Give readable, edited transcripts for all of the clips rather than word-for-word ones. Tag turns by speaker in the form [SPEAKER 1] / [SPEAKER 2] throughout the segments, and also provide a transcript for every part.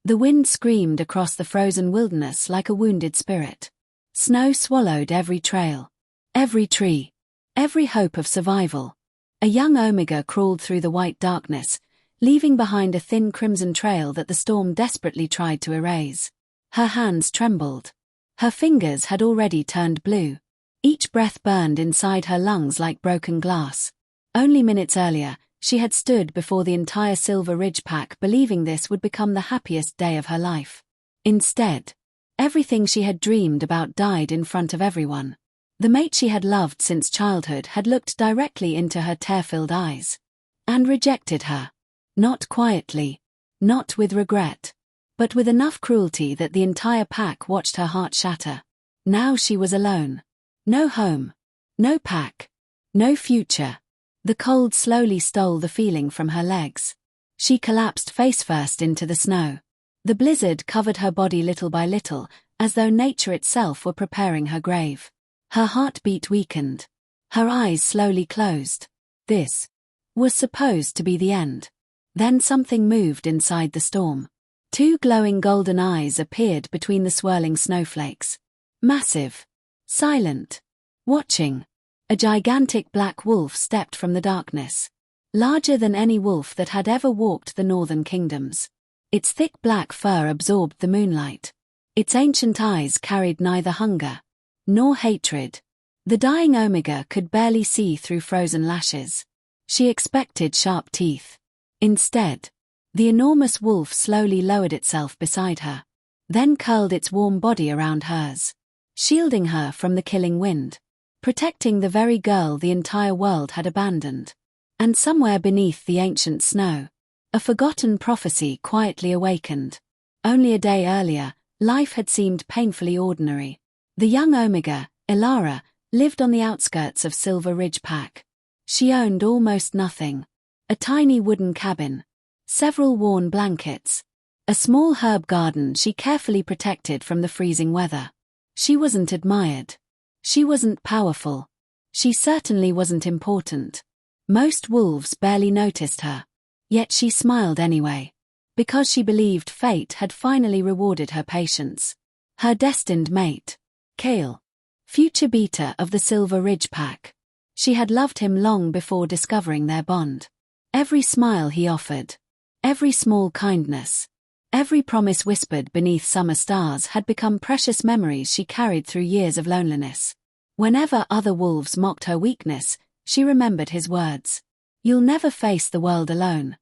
[SPEAKER 1] The wind screamed across the frozen wilderness like a wounded spirit. Snow swallowed every trail, every tree, every hope of survival. A young omega crawled through the white darkness, leaving behind a thin crimson trail that the storm desperately tried to erase. Her hands trembled. Her fingers had already turned blue. Each breath burned inside her lungs like broken glass. Only minutes earlier, she had stood before the entire Silver Ridge pack believing this would become the happiest day of her life. Instead, everything she had dreamed about died in front of everyone. The mate she had loved since childhood had looked directly into her tear-filled eyes. And rejected her. Not quietly. Not with regret. But with enough cruelty that the entire pack watched her heart shatter. Now she was alone. No home. No pack. No future. The cold slowly stole the feeling from her legs. She collapsed face-first into the snow. The blizzard covered her body little by little, as though nature itself were preparing her grave. Her heartbeat weakened. Her eyes slowly closed. This was supposed to be the end. Then something moved inside the storm. Two glowing golden eyes appeared between the swirling snowflakes. Massive. Silent. Watching. A gigantic black wolf stepped from the darkness. Larger than any wolf that had ever walked the northern kingdoms. Its thick black fur absorbed the moonlight. Its ancient eyes carried neither hunger nor hatred. The dying omega could barely see through frozen lashes. She expected sharp teeth. Instead, the enormous wolf slowly lowered itself beside her, then curled its warm body around hers, shielding her from the killing wind, protecting the very girl the entire world had abandoned. And somewhere beneath the ancient snow, a forgotten prophecy quietly awakened. Only a day earlier, life had seemed painfully ordinary. The young omega, Elara, lived on the outskirts of Silver Ridge Pack. She owned almost nothing. A tiny wooden cabin, several worn blankets, a small herb garden she carefully protected from the freezing weather. She wasn't admired. She wasn't powerful. She certainly wasn't important. Most wolves barely noticed her. Yet she smiled anyway. Because she believed fate had finally rewarded her patience. Her destined mate, Kael, future beater of the Silver Ridge Pack. She had loved him long before discovering their bond. Every smile he offered, every small kindness, every promise whispered beneath summer stars had become precious memories she carried through years of loneliness. Whenever other wolves mocked her weakness, she remembered his words. "You'll never face the world alone."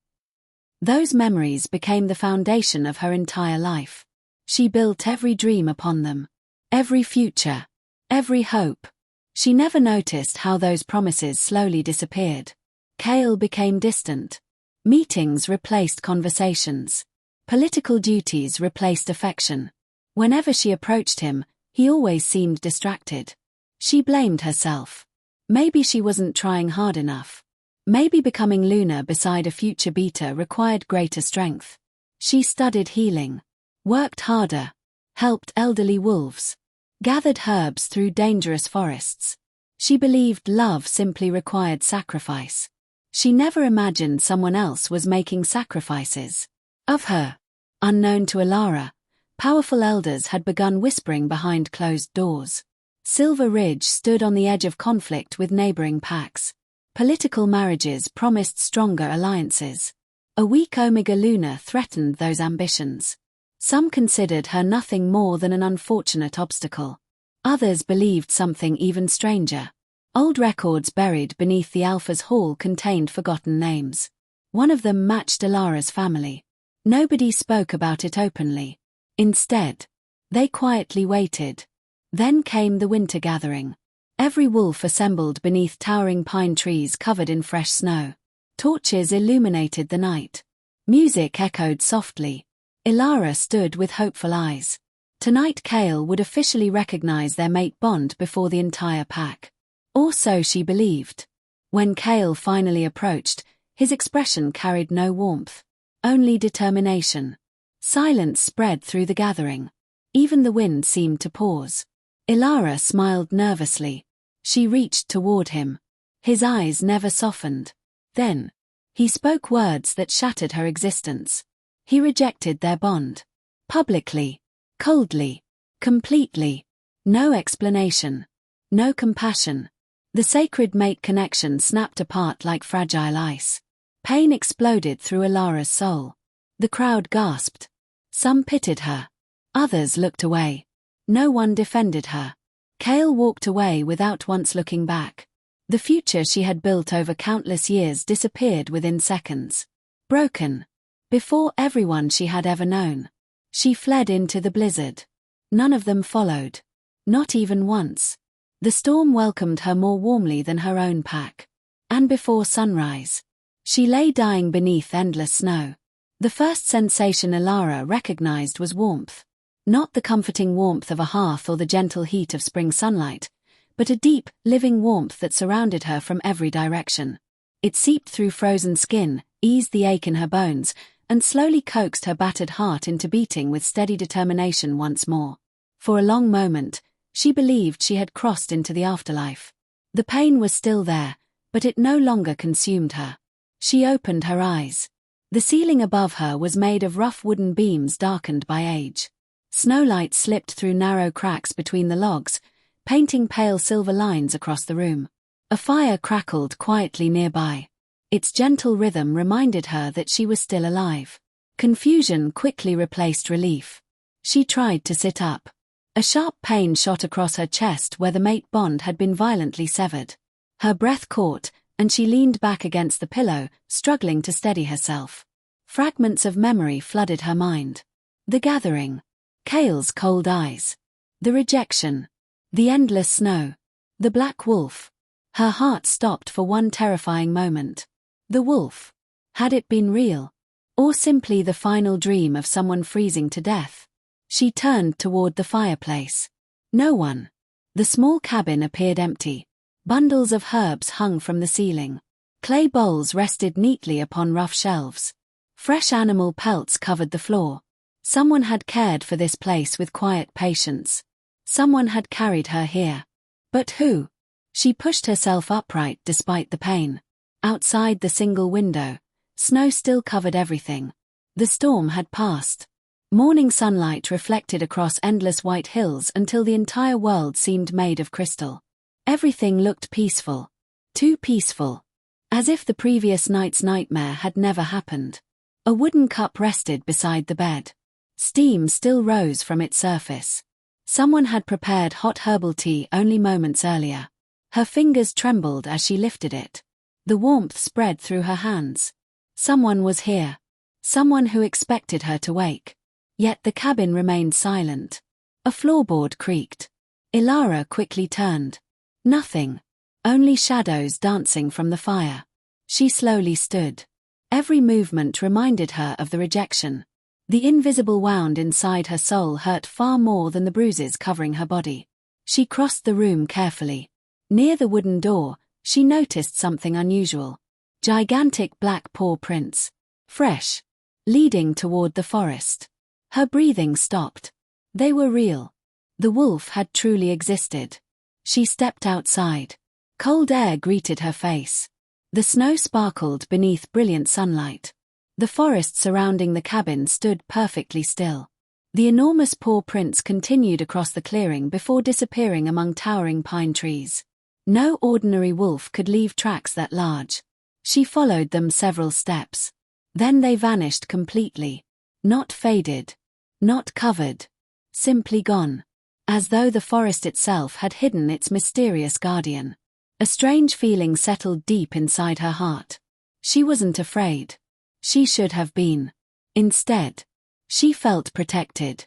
[SPEAKER 1] Those memories became the foundation of her entire life. She built every dream upon them. Every future. Every hope. She never noticed how those promises slowly disappeared. Kael became distant. Meetings replaced conversations. Political duties replaced affection. Whenever she approached him, he always seemed distracted. She blamed herself. Maybe she wasn't trying hard enough. Maybe becoming Luna beside a future beater required greater strength. She studied healing, worked harder, helped elderly wolves, gathered herbs through dangerous forests. She believed love simply required sacrifice. She never imagined someone else was making sacrifices. Of her, unknown to Elara, powerful elders had begun whispering behind closed doors. Silver Ridge stood on the edge of conflict with neighboring packs. Political marriages promised stronger alliances. A weak Omega Luna threatened those ambitions. Some considered her nothing more than an unfortunate obstacle. Others believed something even stranger. Old records buried beneath the Alpha's hall contained forgotten names. One of them matched Elara's family. Nobody spoke about it openly. Instead, they quietly waited. Then came the winter gathering. Every wolf assembled beneath towering pine trees covered in fresh snow. Torches illuminated the night. Music echoed softly. Elara stood with hopeful eyes. Tonight Kael would officially recognize their mate bond before the entire pack. Or so she believed. When Kael finally approached, his expression carried no warmth, only determination. Silence spread through the gathering. Even the wind seemed to pause. Elara smiled nervously. She reached toward him. His eyes never softened. Then, he spoke words that shattered her existence. He rejected their bond. Publicly. Coldly. Completely. No explanation. No compassion. The sacred mate connection snapped apart like fragile ice. Pain exploded through Elara's soul. The crowd gasped. Some pitied her. Others looked away. No one defended her. Kael walked away without once looking back. The future she had built over countless years disappeared within seconds. Broken. Before everyone she had ever known. She fled into the blizzard. None of them followed. Not even once. The storm welcomed her more warmly than her own pack. And before sunrise, she lay dying beneath endless snow. The first sensation Elara recognized was warmth. Not the comforting warmth of a hearth or the gentle heat of spring sunlight, but a deep, living warmth that surrounded her from every direction. It seeped through frozen skin, eased the ache in her bones, and slowly coaxed her battered heart into beating with steady determination once more. For a long moment, she believed she had crossed into the afterlife. The pain was still there, but it no longer consumed her. She opened her eyes. The ceiling above her was made of rough wooden beams darkened by age. Snowlight slipped through narrow cracks between the logs, painting pale silver lines across the room. A fire crackled quietly nearby. Its gentle rhythm reminded her that she was still alive. Confusion quickly replaced relief. She tried to sit up. A sharp pain shot across her chest where the mate bond had been violently severed. Her breath caught, and she leaned back against the pillow, struggling to steady herself. Fragments of memory flooded her mind. The gathering. Kael's cold eyes. The rejection. The endless snow. The black wolf. Her heart stopped for one terrifying moment. The wolf. Had it been real? Or simply the final dream of someone freezing to death? She turned toward the fireplace. No one. The small cabin appeared empty. Bundles of herbs hung from the ceiling. Clay bowls rested neatly upon rough shelves. Fresh animal pelts covered the floor. Someone had cared for this place with quiet patience. Someone had carried her here. But who? She pushed herself upright despite the pain. Outside the single window, snow still covered everything. The storm had passed. Morning sunlight reflected across endless white hills until the entire world seemed made of crystal. Everything looked peaceful. Too peaceful. As if the previous night's nightmare had never happened. A wooden cup rested beside the bed. Steam still rose from its surface. Someone had prepared hot herbal tea only moments earlier. Her fingers trembled as she lifted it. The warmth spread through her hands. Someone was here. Someone who expected her to wake. Yet the cabin remained silent. A floorboard creaked. Elara quickly turned. Nothing. Only shadows dancing from the fire. She slowly stood. Every movement reminded her of the rejection. The invisible wound inside her soul hurt far more than the bruises covering her body. She crossed the room carefully. Near the wooden door, she noticed something unusual. Gigantic black paw prints. Fresh. Leading toward the forest. Her breathing stopped. They were real. The wolf had truly existed. She stepped outside. Cold air greeted her face. The snow sparkled beneath brilliant sunlight. The forest surrounding the cabin stood perfectly still. The enormous paw prints continued across the clearing before disappearing among towering pine trees. No ordinary wolf could leave tracks that large. She followed them several steps. Then they vanished completely. Not faded. Not covered. Simply gone. As though the forest itself had hidden its mysterious guardian. A strange feeling settled deep inside her heart. She wasn't afraid. She should have been. Instead, she felt protected.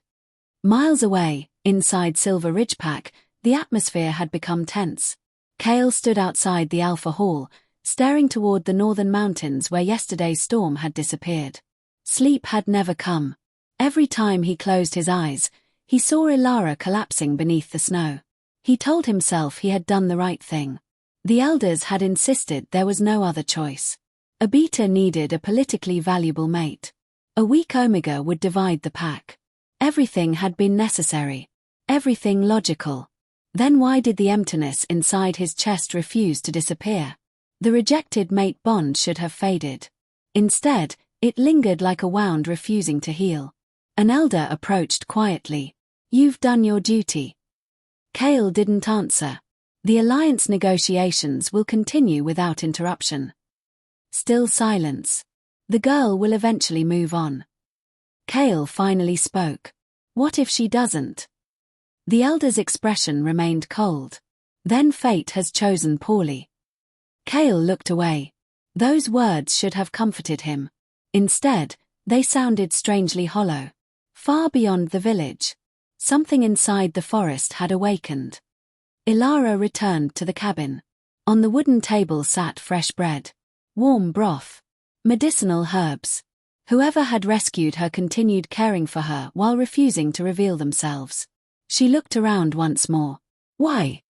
[SPEAKER 1] Miles away, inside Silver Ridge Pack, the atmosphere had become tense. Kael stood outside the Alpha Hall, staring toward the northern mountains where yesterday's storm had disappeared. Sleep had never come. Every time he closed his eyes, he saw Elara collapsing beneath the snow. He told himself he had done the right thing. The elders had insisted there was no other choice. A beta needed a politically valuable mate. A weak omega would divide the pack. Everything had been necessary. Everything logical. Then why did the emptiness inside his chest refuse to disappear? The rejected mate bond should have faded. Instead, it lingered like a wound refusing to heal. An elder approached quietly. "You've done your duty." Kael didn't answer. "The alliance negotiations will continue without interruption." Still silence. "The girl will eventually move on." Kael finally spoke. "What if she doesn't?" The elder's expression remained cold. "Then fate has chosen poorly." Kael looked away. Those words should have comforted him. Instead, they sounded strangely hollow. Far beyond the village, something inside the forest had awakened. Elara returned to the cabin. On the wooden table sat fresh bread, warm broth, medicinal herbs. Whoever had rescued her continued caring for her while refusing to reveal themselves. She looked around once more. "Why?"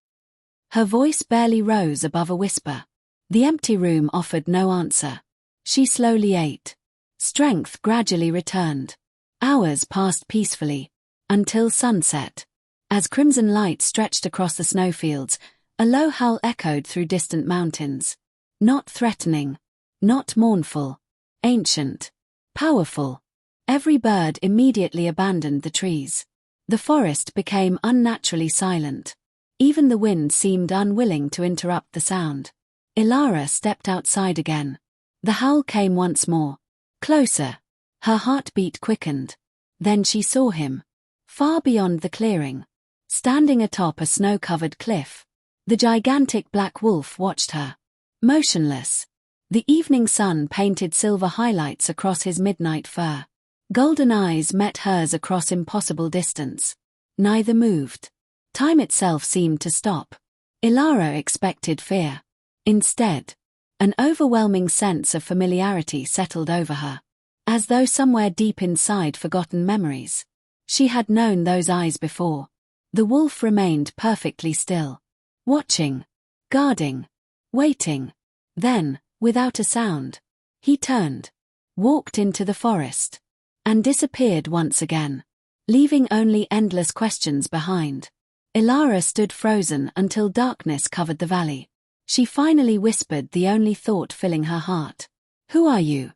[SPEAKER 1] Her voice barely rose above a whisper. The empty room offered no answer. She slowly ate. Strength gradually returned. Hours passed peacefully, until sunset. As crimson light stretched across the snowfields, a low howl echoed through distant mountains. Not threatening, not mournful, ancient, powerful. Every bird immediately abandoned the trees. The forest became unnaturally silent. Even the wind seemed unwilling to interrupt the sound. Elara stepped outside again. The howl came once more. Closer. Her heartbeat quickened. Then she saw him. Far beyond the clearing. Standing atop a snow-covered cliff. The gigantic black wolf watched her. Motionless. The evening sun painted silver highlights across his midnight fur. Golden eyes met hers across impossible distance. Neither moved. Time itself seemed to stop. Elara expected fear. Instead, an overwhelming sense of familiarity settled over her. As though somewhere deep inside forgotten memories. She had known those eyes before. The wolf remained perfectly still. Watching. Guarding. Waiting. Then, without a sound, he turned. Walked into the forest. And disappeared once again. Leaving only endless questions behind. Elara stood frozen until darkness covered the valley. She finally whispered the only thought filling her heart. "Who are you?"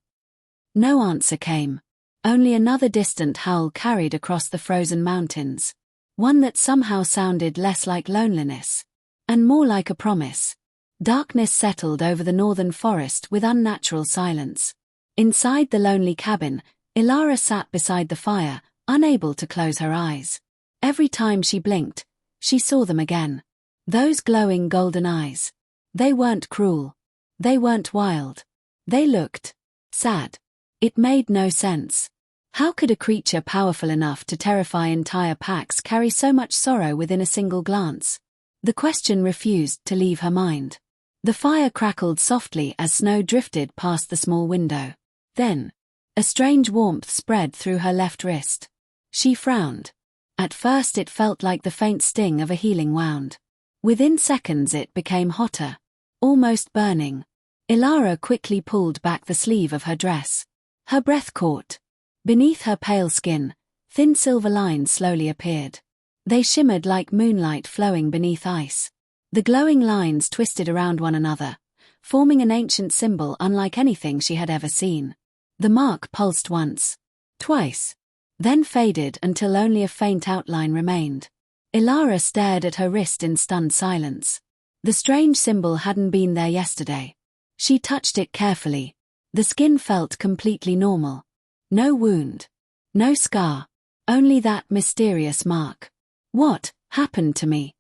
[SPEAKER 1] No answer came. Only another distant howl carried across the frozen mountains. One that somehow sounded less like loneliness. And more like a promise. Darkness settled over the northern forest with unnatural silence. Inside the lonely cabin, Elara sat beside the fire, unable to close her eyes. Every time she blinked, she saw them again. Those glowing golden eyes. They weren't cruel. They weren't wild. They looked sad. It made no sense. How could a creature powerful enough to terrify entire packs carry so much sorrow within a single glance? The question refused to leave her mind. The fire crackled softly as snow drifted past the small window. Then, a strange warmth spread through her left wrist. She frowned. At first it felt like the faint sting of a healing wound. Within seconds it became hotter. Almost burning. Elara quickly pulled back the sleeve of her dress. Her breath caught. Beneath her pale skin, thin silver lines slowly appeared. They shimmered like moonlight flowing beneath ice. The glowing lines twisted around one another, forming an ancient symbol unlike anything she had ever seen. The mark pulsed once. Twice. Then faded until only a faint outline remained. Elara stared at her wrist in stunned silence. The strange symbol hadn't been there yesterday. She touched it carefully. The skin felt completely normal. No wound. No scar. Only that mysterious mark. What happened to me?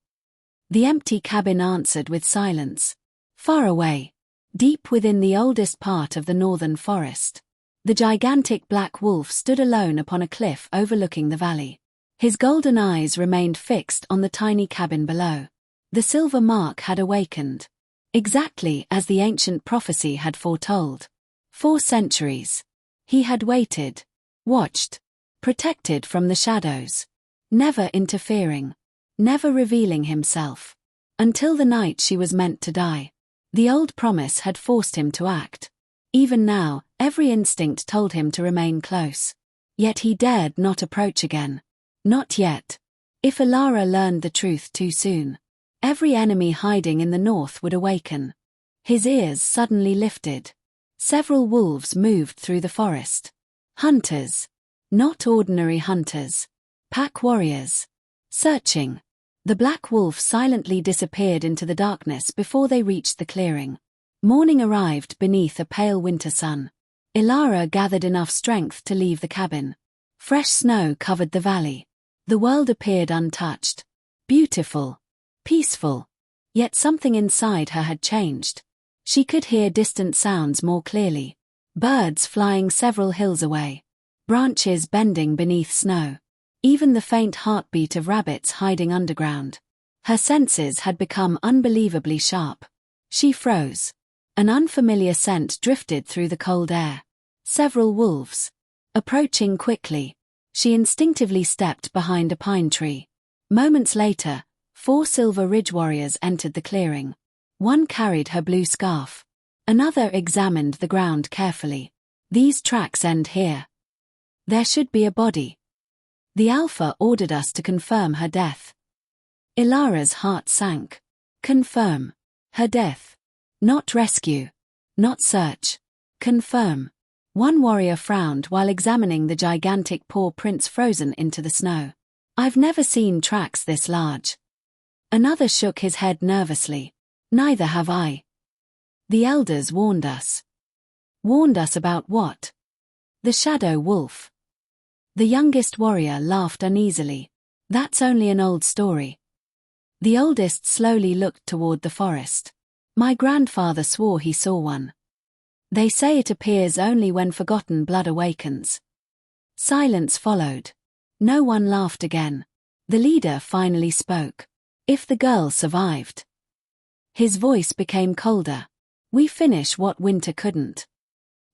[SPEAKER 1] The empty cabin answered with silence. Far away. Deep within the oldest part of the northern forest. The gigantic black wolf stood alone upon a cliff overlooking the valley. His golden eyes remained fixed on the tiny cabin below. The silver mark had awakened. Exactly as the ancient prophecy had foretold. 4 centuries. He had waited, watched, protected from the shadows, never interfering, never revealing himself. Until the night she was meant to die. The old promise had forced him to act. Even now, every instinct told him to remain close. Yet he dared not approach again. Not yet. If Elara learned the truth too soon, every enemy hiding in the north would awaken. His ears suddenly lifted. Several wolves moved through the forest. Hunters. Not ordinary hunters. Pack warriors. Searching. The black wolf silently disappeared into the darkness before they reached the clearing. Morning arrived beneath a pale winter sun. Elara gathered enough strength to leave the cabin. Fresh snow covered the valley. The world appeared untouched. Beautiful. Peaceful. Yet something inside her had changed. She could hear distant sounds more clearly. Birds flying several hills away. Branches bending beneath snow. Even the faint heartbeat of rabbits hiding underground. Her senses had become unbelievably sharp. She froze. An unfamiliar scent drifted through the cold air. Several wolves. Approaching quickly. She instinctively stepped behind a pine tree. Moments later, 4 Silver Ridge warriors entered the clearing. One carried her blue scarf. Another examined the ground carefully. These tracks end here. There should be a body. The Alpha ordered us to confirm her death. Elara's heart sank. Confirm. Her death. Not rescue. Not search. Confirm. One warrior frowned while examining the gigantic paw prints frozen into the snow. I've never seen tracks this large. Another shook his head nervously. Neither have I. The elders warned us. Warned us about what? The shadow wolf. The youngest warrior laughed uneasily. That's only an old story. The oldest slowly looked toward the forest. My grandfather swore he saw one. They say it appears only when forgotten blood awakens. Silence followed. No one laughed again. The leader finally spoke. If the girl survived. His voice became colder. We finish what winter couldn't.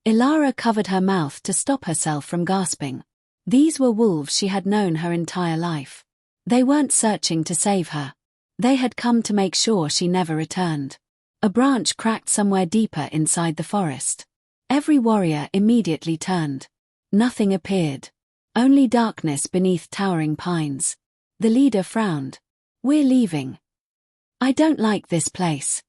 [SPEAKER 1] Elara covered her mouth to stop herself from gasping. These were wolves she had known her entire life. They weren't searching to save her. They had come to make sure she never returned. A branch cracked somewhere deeper inside the forest. Every warrior immediately turned. Nothing appeared. Only darkness beneath towering pines. The leader frowned. We're leaving. I don't like this place.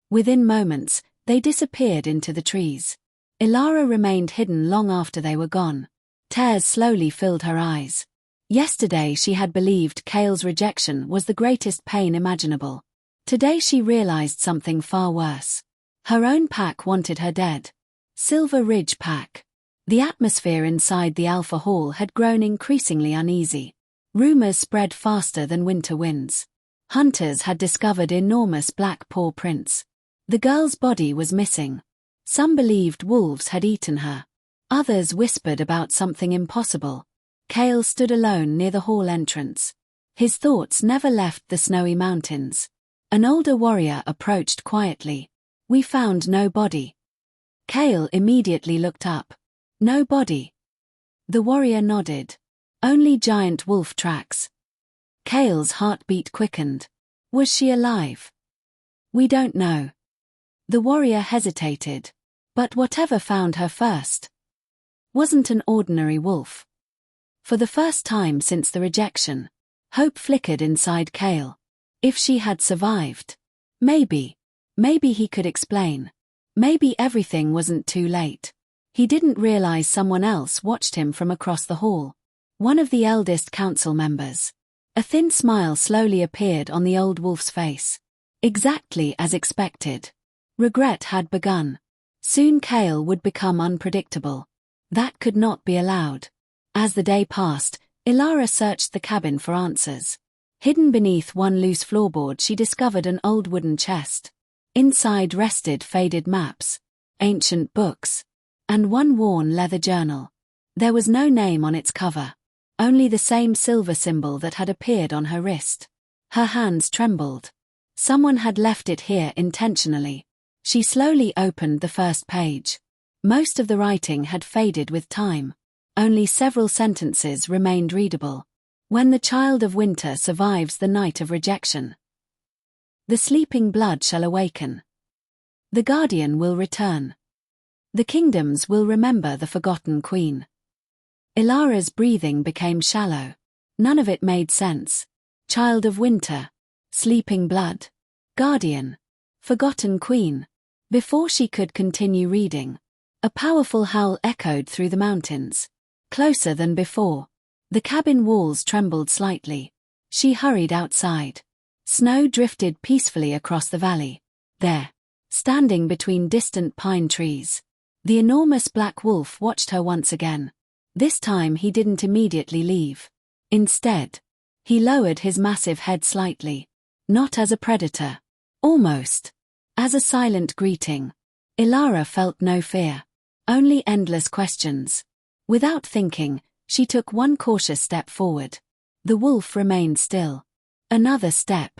[SPEAKER 1] Within moments, they disappeared into the trees. Elara remained hidden long after they were gone. Tears slowly filled her eyes. Yesterday she had believed Kael's rejection was the greatest pain imaginable. Today she realized something far worse. Her own pack wanted her dead. Silver Ridge pack. The atmosphere inside the Alpha Hall had grown increasingly uneasy. Rumors spread faster than winter winds. Hunters had discovered enormous black paw prints. The girl's body was missing. Some believed wolves had eaten her. Others whispered about something impossible. Kael stood alone near the hall entrance. His thoughts never left the snowy mountains. An older warrior approached quietly. We found no body. Kael immediately looked up. No body. The warrior nodded. Only giant wolf tracks. Kael's heartbeat quickened. Was she alive? We don't know. The warrior hesitated. But whatever found her first wasn't an ordinary wolf. For the first time since the rejection, hope flickered inside Kael. If she had survived. Maybe he could explain. Maybe everything wasn't too late. He didn't realize someone else watched him from across the hall. One of the eldest council members. A thin smile slowly appeared on the old wolf's face. Exactly as expected. Regret had begun. Soon Kael would become unpredictable. That could not be allowed. As the day passed, Elara searched the cabin for answers. Hidden beneath one loose floorboard she discovered an old wooden chest. Inside rested faded maps, ancient books, and one worn leather journal. There was no name on its cover. Only the same silver symbol that had appeared on her wrist. Her hands trembled. Someone had left it here intentionally. She slowly opened the first page. Most of the writing had faded with time. Only several sentences remained readable. When the child of winter survives the night of rejection, the sleeping blood shall awaken. The guardian will return. The kingdoms will remember the forgotten queen. Elara's breathing became shallow. None of it made sense. Child of winter. Sleeping blood. Guardian. Forgotten queen. Before she could continue reading, a powerful howl echoed through the mountains. closer than before. The cabin walls trembled slightly. She hurried outside. Snow drifted peacefully across the valley. There, standing between distant pine trees, the enormous black wolf watched her once again. This time he didn't immediately leave. Instead, he lowered his massive head slightly. Not as a predator. Almost. As a silent greeting. Elara felt no fear. Only endless questions. Without thinking, she took one cautious step forward. The wolf remained still. Another step.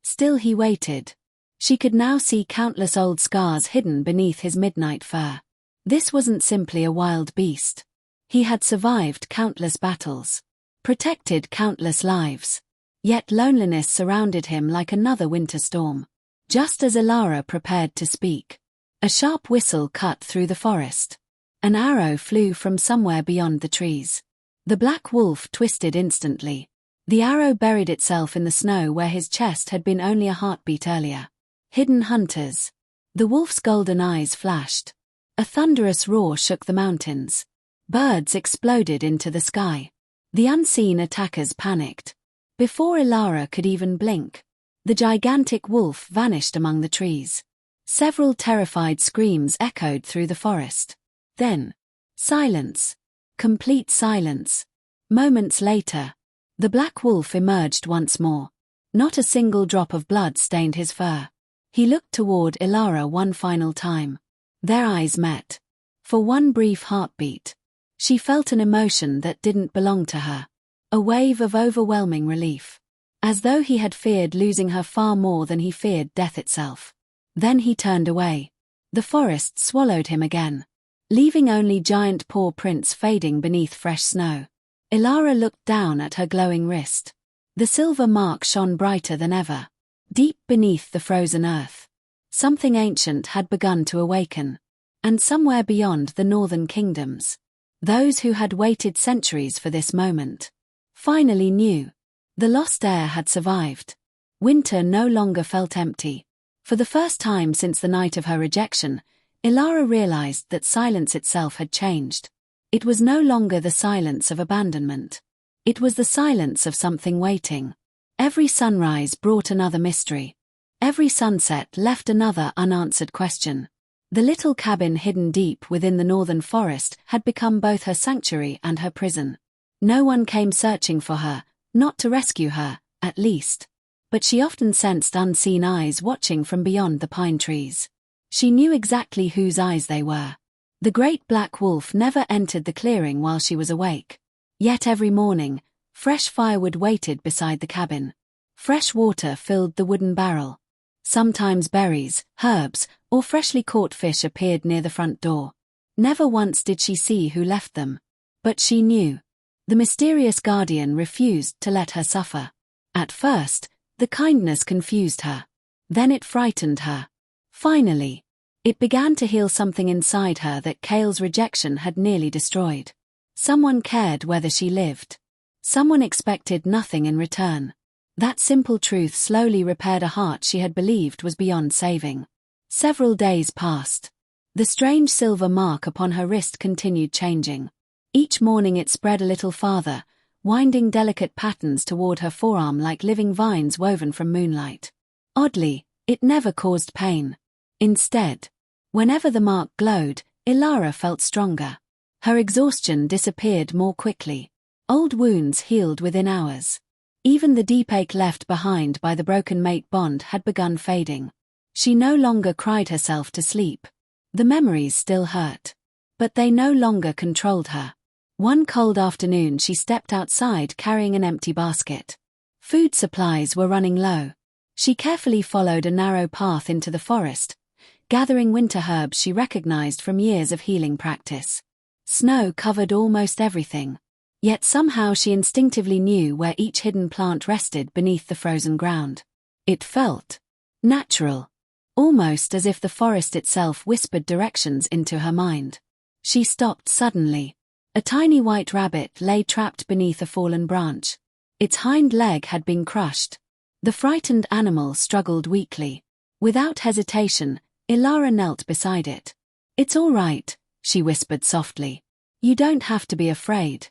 [SPEAKER 1] Still he waited. She could now see countless old scars hidden beneath his midnight fur. This wasn't simply a wild beast. He had survived countless battles. Protected countless lives. Yet loneliness surrounded him like another winter storm. Just as Elara prepared to speak, a sharp whistle cut through the forest. An arrow flew from somewhere beyond the trees. The black wolf twisted instantly. The arrow buried itself in the snow where his chest had been only a heartbeat earlier. Hidden hunters. The wolf's golden eyes flashed. A thunderous roar shook the mountains. Birds exploded into the sky. The unseen attackers panicked. Before Elara could even blink, the gigantic wolf vanished among the trees. Several terrified screams echoed through the forest. Then, silence. Complete silence. Moments later, the black wolf emerged once more. Not a single drop of blood stained his fur. He looked toward Elara one final time. Their eyes met. For one brief heartbeat, she felt an emotion that didn't belong to her. A wave of overwhelming relief. As though he had feared losing her far more than he feared death itself. Then he turned away. The forest swallowed him again, leaving only giant paw prints fading beneath fresh snow. Elara looked down at her glowing wrist. The silver mark shone brighter than ever. Deep beneath the frozen earth, something ancient had begun to awaken. And somewhere beyond the northern kingdoms, those who had waited centuries for this moment finally knew. The lost heir had survived. Winter no longer felt empty. For the first time since the night of her rejection, Elara realized that silence itself had changed. It was no longer the silence of abandonment. It was the silence of something waiting. Every sunrise brought another mystery. Every sunset left another unanswered question. The little cabin hidden deep within the northern forest had become both her sanctuary and her prison. No one came searching for her, not to rescue her, at least. But she often sensed unseen eyes watching from beyond the pine trees. She knew exactly whose eyes they were. The great black wolf never entered the clearing while she was awake. Yet every morning, fresh firewood waited beside the cabin. Fresh water filled the wooden barrel. Sometimes berries, herbs, or freshly caught fish appeared near the front door. Never once did she see who left them. But she knew. The mysterious guardian refused to let her suffer. At first, the kindness confused her. Then it frightened her. Finally, it began to heal something inside her that Kael's rejection had nearly destroyed. Someone cared whether she lived. Someone expected nothing in return. That simple truth slowly repaired a heart she had believed was beyond saving. Several days passed. The strange silver mark upon her wrist continued changing. Each morning it spread a little farther, winding delicate patterns toward her forearm like living vines woven from moonlight. Oddly, it never caused pain. Instead, whenever the mark glowed, Elara felt stronger. Her exhaustion disappeared more quickly. Old wounds healed within hours. Even the deep ache left behind by the broken mate bond had begun fading. She no longer cried herself to sleep. The memories still hurt. But they no longer controlled her. One cold afternoon she stepped outside carrying an empty basket. Food supplies were running low. She carefully followed a narrow path into the forest, gathering winter herbs she recognized from years of healing practice. Snow covered almost everything. Yet somehow she instinctively knew where each hidden plant rested beneath the frozen ground. It felt natural, almost as if the forest itself whispered directions into her mind. She stopped suddenly. A tiny white rabbit lay trapped beneath a fallen branch. Its hind leg had been crushed. The frightened animal struggled weakly. Without hesitation, Elara knelt beside it. "It's all right," she whispered softly. You don't have to be afraid.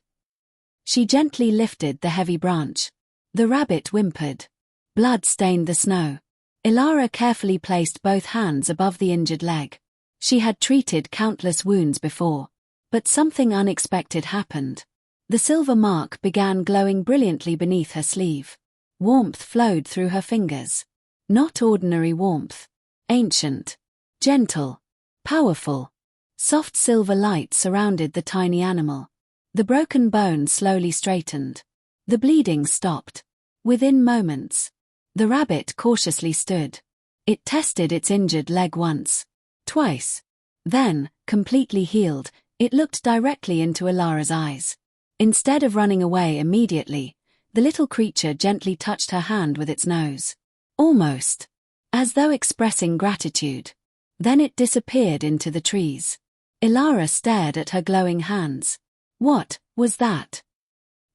[SPEAKER 1] She gently lifted the heavy branch. The rabbit whimpered. Blood stained the snow. Elara carefully placed both hands above the injured leg. She had treated countless wounds before. But something unexpected happened. The silver mark began glowing brilliantly beneath her sleeve. Warmth flowed through her fingers. Not ordinary warmth. Ancient. Gentle. Powerful. Soft silver light surrounded the tiny animal. The broken bone slowly straightened. The bleeding stopped. Within moments, the rabbit cautiously stood. It tested its injured leg once. Twice. Then, completely healed, it looked directly into Elara's eyes. Instead of running away immediately, the little creature gently touched her hand with its nose. Almost. As though expressing gratitude. Then it disappeared into the trees. Elara stared at her glowing hands. What was that?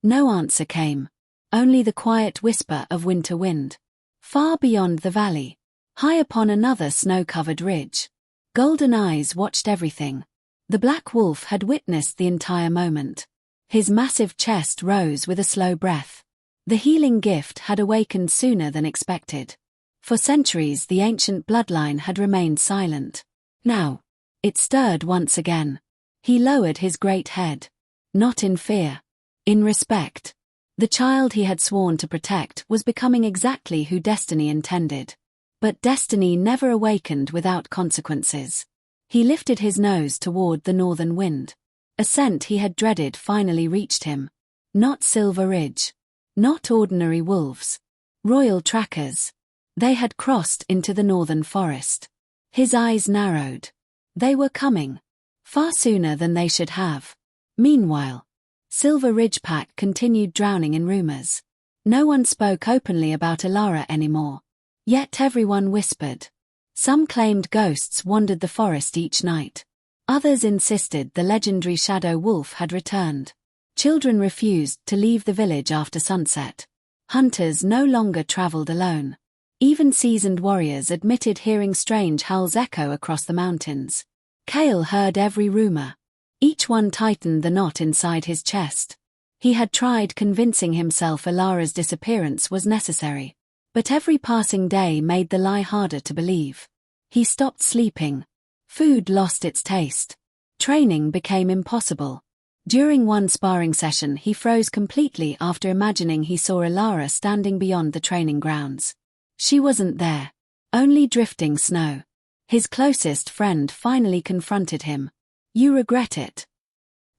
[SPEAKER 1] No answer came. Only the quiet whisper of winter wind. Far beyond the valley, high upon another snow-covered ridge, golden eyes watched everything. The black wolf had witnessed the entire moment. His massive chest rose with a slow breath. The healing gift had awakened sooner than expected. For centuries the ancient bloodline had remained silent. Now, it stirred once again. He lowered his great head. Not in fear. In respect. The child he had sworn to protect was becoming exactly who destiny intended. But destiny never awakened without consequences. He lifted his nose toward the northern wind. A scent he had dreaded finally reached him. Not Silver Ridge. Not ordinary wolves. Royal trackers. They had crossed into the northern forest. His eyes narrowed. They were coming. Far sooner than they should have. Meanwhile, Silver Ridge Pack continued drowning in rumors. No one spoke openly about Elara anymore. Yet everyone whispered. Some claimed ghosts wandered the forest each night. Others insisted the legendary shadow wolf had returned. Children refused to leave the village after sunset. Hunters no longer traveled alone. Even seasoned warriors admitted hearing strange howls echo across the mountains. Kael heard every rumor. Each one tightened the knot inside his chest. He had tried convincing himself Elara's disappearance was necessary. But every passing day made the lie harder to believe. He stopped sleeping. Food lost its taste. Training became impossible. During one sparring session he froze completely after imagining he saw Elara standing beyond the training grounds. She wasn't there. Only drifting snow. His closest friend finally confronted him. You regret it.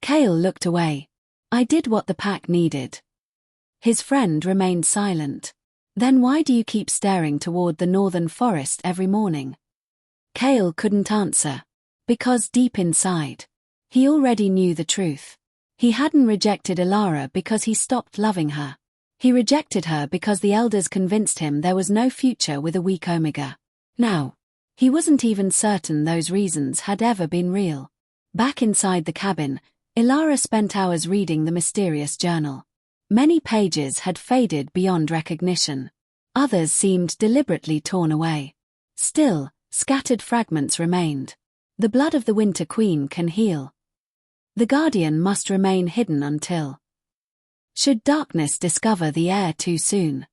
[SPEAKER 1] Kael looked away. I did what the pack needed. His friend remained silent. Then why do you keep staring toward the northern forest every morning? Kael couldn't answer. Because deep inside, he already knew the truth. He hadn't rejected Elara because he stopped loving her. He rejected her because the elders convinced him there was no future with a weak Omega. Now, he wasn't even certain those reasons had ever been real. Back inside the cabin, Elara spent hours reading the mysterious journal. Many pages had faded beyond recognition. Others seemed deliberately torn away. Still, scattered fragments remained. The blood of the Winter Queen can heal. The Guardian must remain hidden until. Should darkness discover the heir too soon?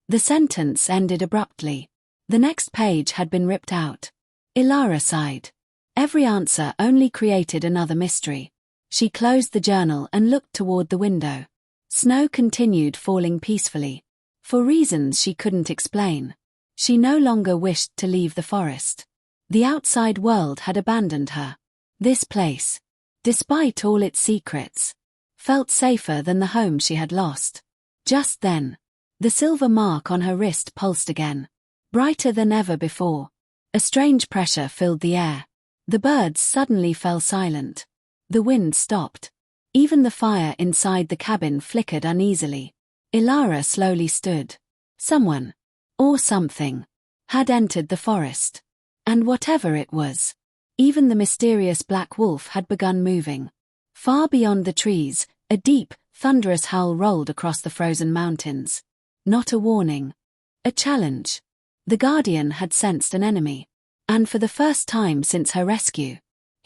[SPEAKER 1] The sentence ended abruptly. The next page had been ripped out. Elara sighed. Every answer only created another mystery. She closed the journal and looked toward the window. Snow continued falling peacefully. For reasons she couldn't explain. She no longer wished to leave the forest. The outside world had abandoned her. This place, despite all its secrets, felt safer than the home she had lost. Just then, the silver mark on her wrist pulsed again. Brighter than ever before. A strange pressure filled the air. The birds suddenly fell silent. The wind stopped. Even the fire inside the cabin flickered uneasily. Elara slowly stood. Someone, or something, had entered the forest. And whatever it was, even the mysterious black wolf had begun moving. Far beyond the trees, a deep, thunderous howl rolled across the frozen mountains. Not a warning. A challenge. The Guardian had sensed an enemy. And for the first time since her rescue,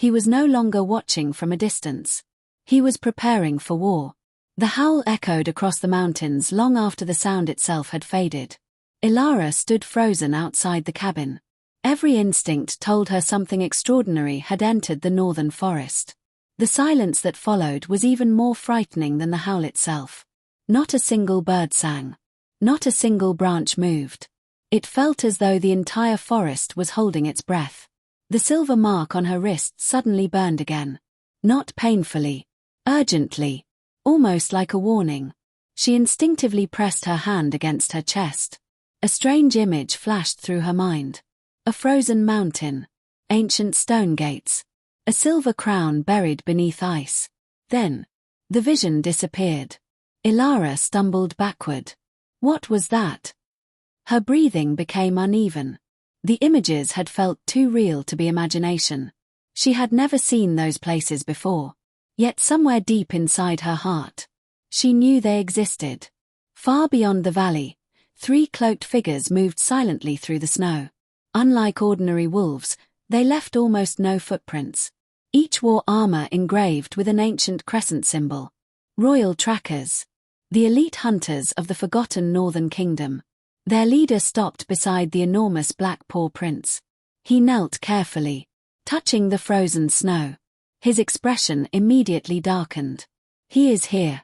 [SPEAKER 1] He was no longer watching from a distance. He was preparing for war. The howl echoed across the mountains long after the sound itself had faded. Elara stood frozen outside the cabin. Every instinct told her something extraordinary had entered the northern forest. The silence that followed was even more frightening than the howl itself. Not a single bird sang. Not a single branch moved. It felt as though the entire forest was holding its breath. The silver mark on her wrist suddenly burned again. Not painfully. Urgently. Almost like a warning. She instinctively pressed her hand against her chest. A strange image flashed through her mind. A frozen mountain. Ancient stone gates. A silver crown buried beneath ice. Then, the vision disappeared. Elara stumbled backward. What was that? Her breathing became uneven. The images had felt too real to be imagination. She had never seen those places before. Yet somewhere deep inside her heart, she knew they existed. Far beyond the valley, 3 cloaked figures moved silently through the snow. Unlike ordinary wolves, they left almost no footprints. Each wore armor engraved with an ancient crescent symbol. Royal trackers. The elite hunters of the forgotten northern kingdom. Their leader stopped beside the enormous black paw prints. He knelt carefully, touching the frozen snow. His expression immediately darkened. He is here.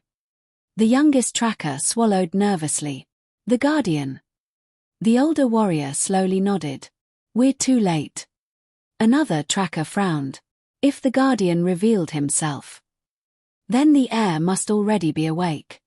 [SPEAKER 1] The youngest tracker swallowed nervously. The Guardian. The older warrior slowly nodded. We're too late. Another tracker frowned. If the Guardian revealed himself, then the heir must already be awake.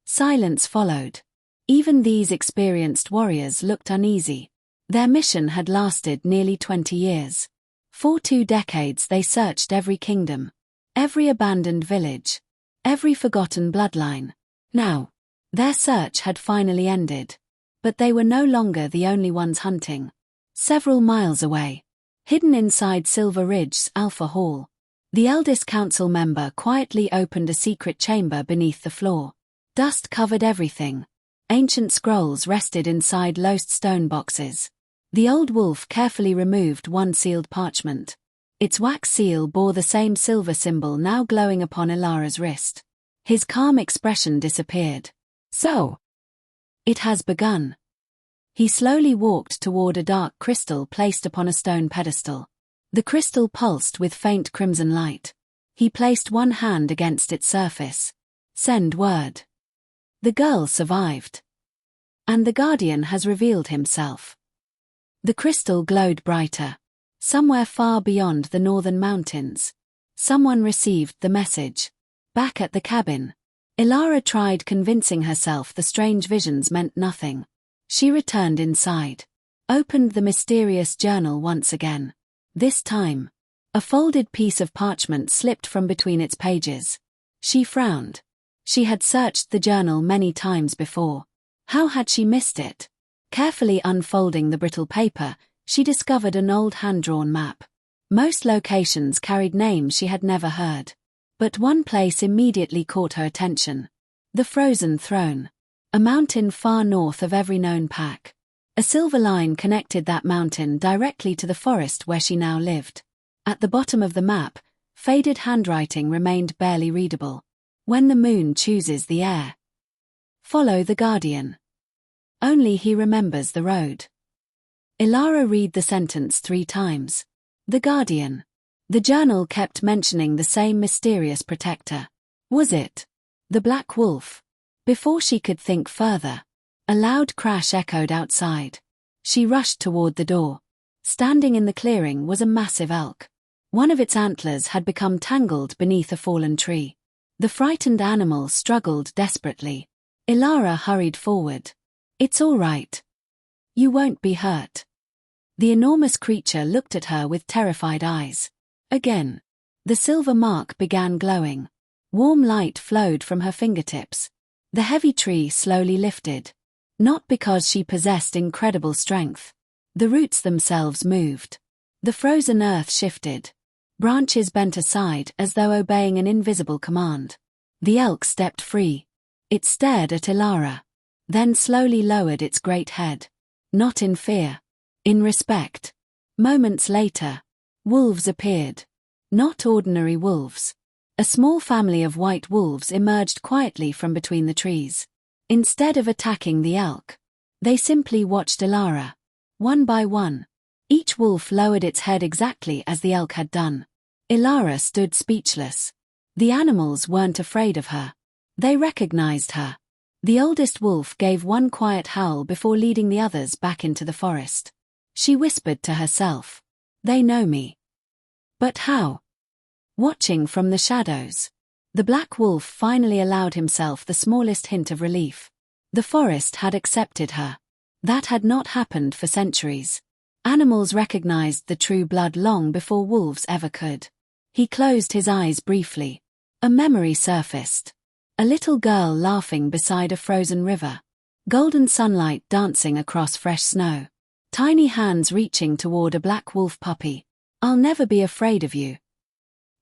[SPEAKER 1] Silence followed. Even these experienced warriors looked uneasy. Their mission had lasted nearly 20 years. For 2 decades they searched every kingdom, every abandoned village, every forgotten bloodline. Now, their search had finally ended. But they were no longer the only ones hunting. Several miles away, hidden inside Silver Ridge's Alpha Hall, the eldest council member quietly opened a secret chamber beneath the floor. Dust covered everything. Ancient scrolls rested inside laced stone boxes. The old wolf carefully removed one sealed parchment. Its wax seal bore the same silver symbol now glowing upon Elara's wrist. His calm expression disappeared. So, it has begun. He slowly walked toward a dark crystal placed upon a stone pedestal. The crystal pulsed with faint crimson light. He placed one hand against its surface. Send word. The girl survived. And the Guardian has revealed himself. The crystal glowed brighter. Somewhere far beyond the northern mountains, someone received the message. Back at the cabin, Elara tried convincing herself the strange visions meant nothing. She returned inside, opened the mysterious journal once again. This time, a folded piece of parchment slipped from between its pages. She frowned. She had searched the journal many times before. How had she missed it? Carefully unfolding the brittle paper, she discovered an old hand-drawn map. Most locations carried names she had never heard. But one place immediately caught her attention. The Frozen Throne. A mountain far north of every known pack. A silver line connected that mountain directly to the forest where she now lived. At the bottom of the map, faded handwriting remained barely readable. When the moon chooses the heir, follow the Guardian. Only he remembers the road. Elara read the sentence 3 times. The Guardian. The journal kept mentioning the same mysterious protector. Was it the Black Wolf? Before she could think further, a loud crash echoed outside. She rushed toward the door. Standing in the clearing was a massive elk. One of its antlers had become tangled beneath a fallen tree. The frightened animal struggled desperately. Elara hurried forward. It's all right. You won't be hurt. The enormous creature looked at her with terrified eyes. Again, the silver mark began glowing. Warm light flowed from her fingertips. The heavy tree slowly lifted. Not because she possessed incredible strength. The roots themselves moved. The frozen earth shifted. Branches bent aside as though obeying an invisible command. The elk stepped free. It stared at Elara, then slowly lowered its great head. Not in fear. In respect. Moments later, wolves appeared. Not ordinary wolves. A small family of white wolves emerged quietly from between the trees. Instead of attacking the elk, they simply watched Elara. One by one, each wolf lowered its head exactly as the elk had done. Elara stood speechless. The animals weren't afraid of her. They recognized her. The oldest wolf gave one quiet howl before leading the others back into the forest. She whispered to herself, "They know me." But how? Watching from the shadows, the black wolf finally allowed himself the smallest hint of relief. The forest had accepted her. That had not happened for centuries. Animals recognized the true blood long before wolves ever could. He closed his eyes briefly. A memory surfaced. A little girl laughing beside a frozen river. Golden sunlight dancing across fresh snow. Tiny hands reaching toward a black wolf puppy. "I'll never be afraid of you."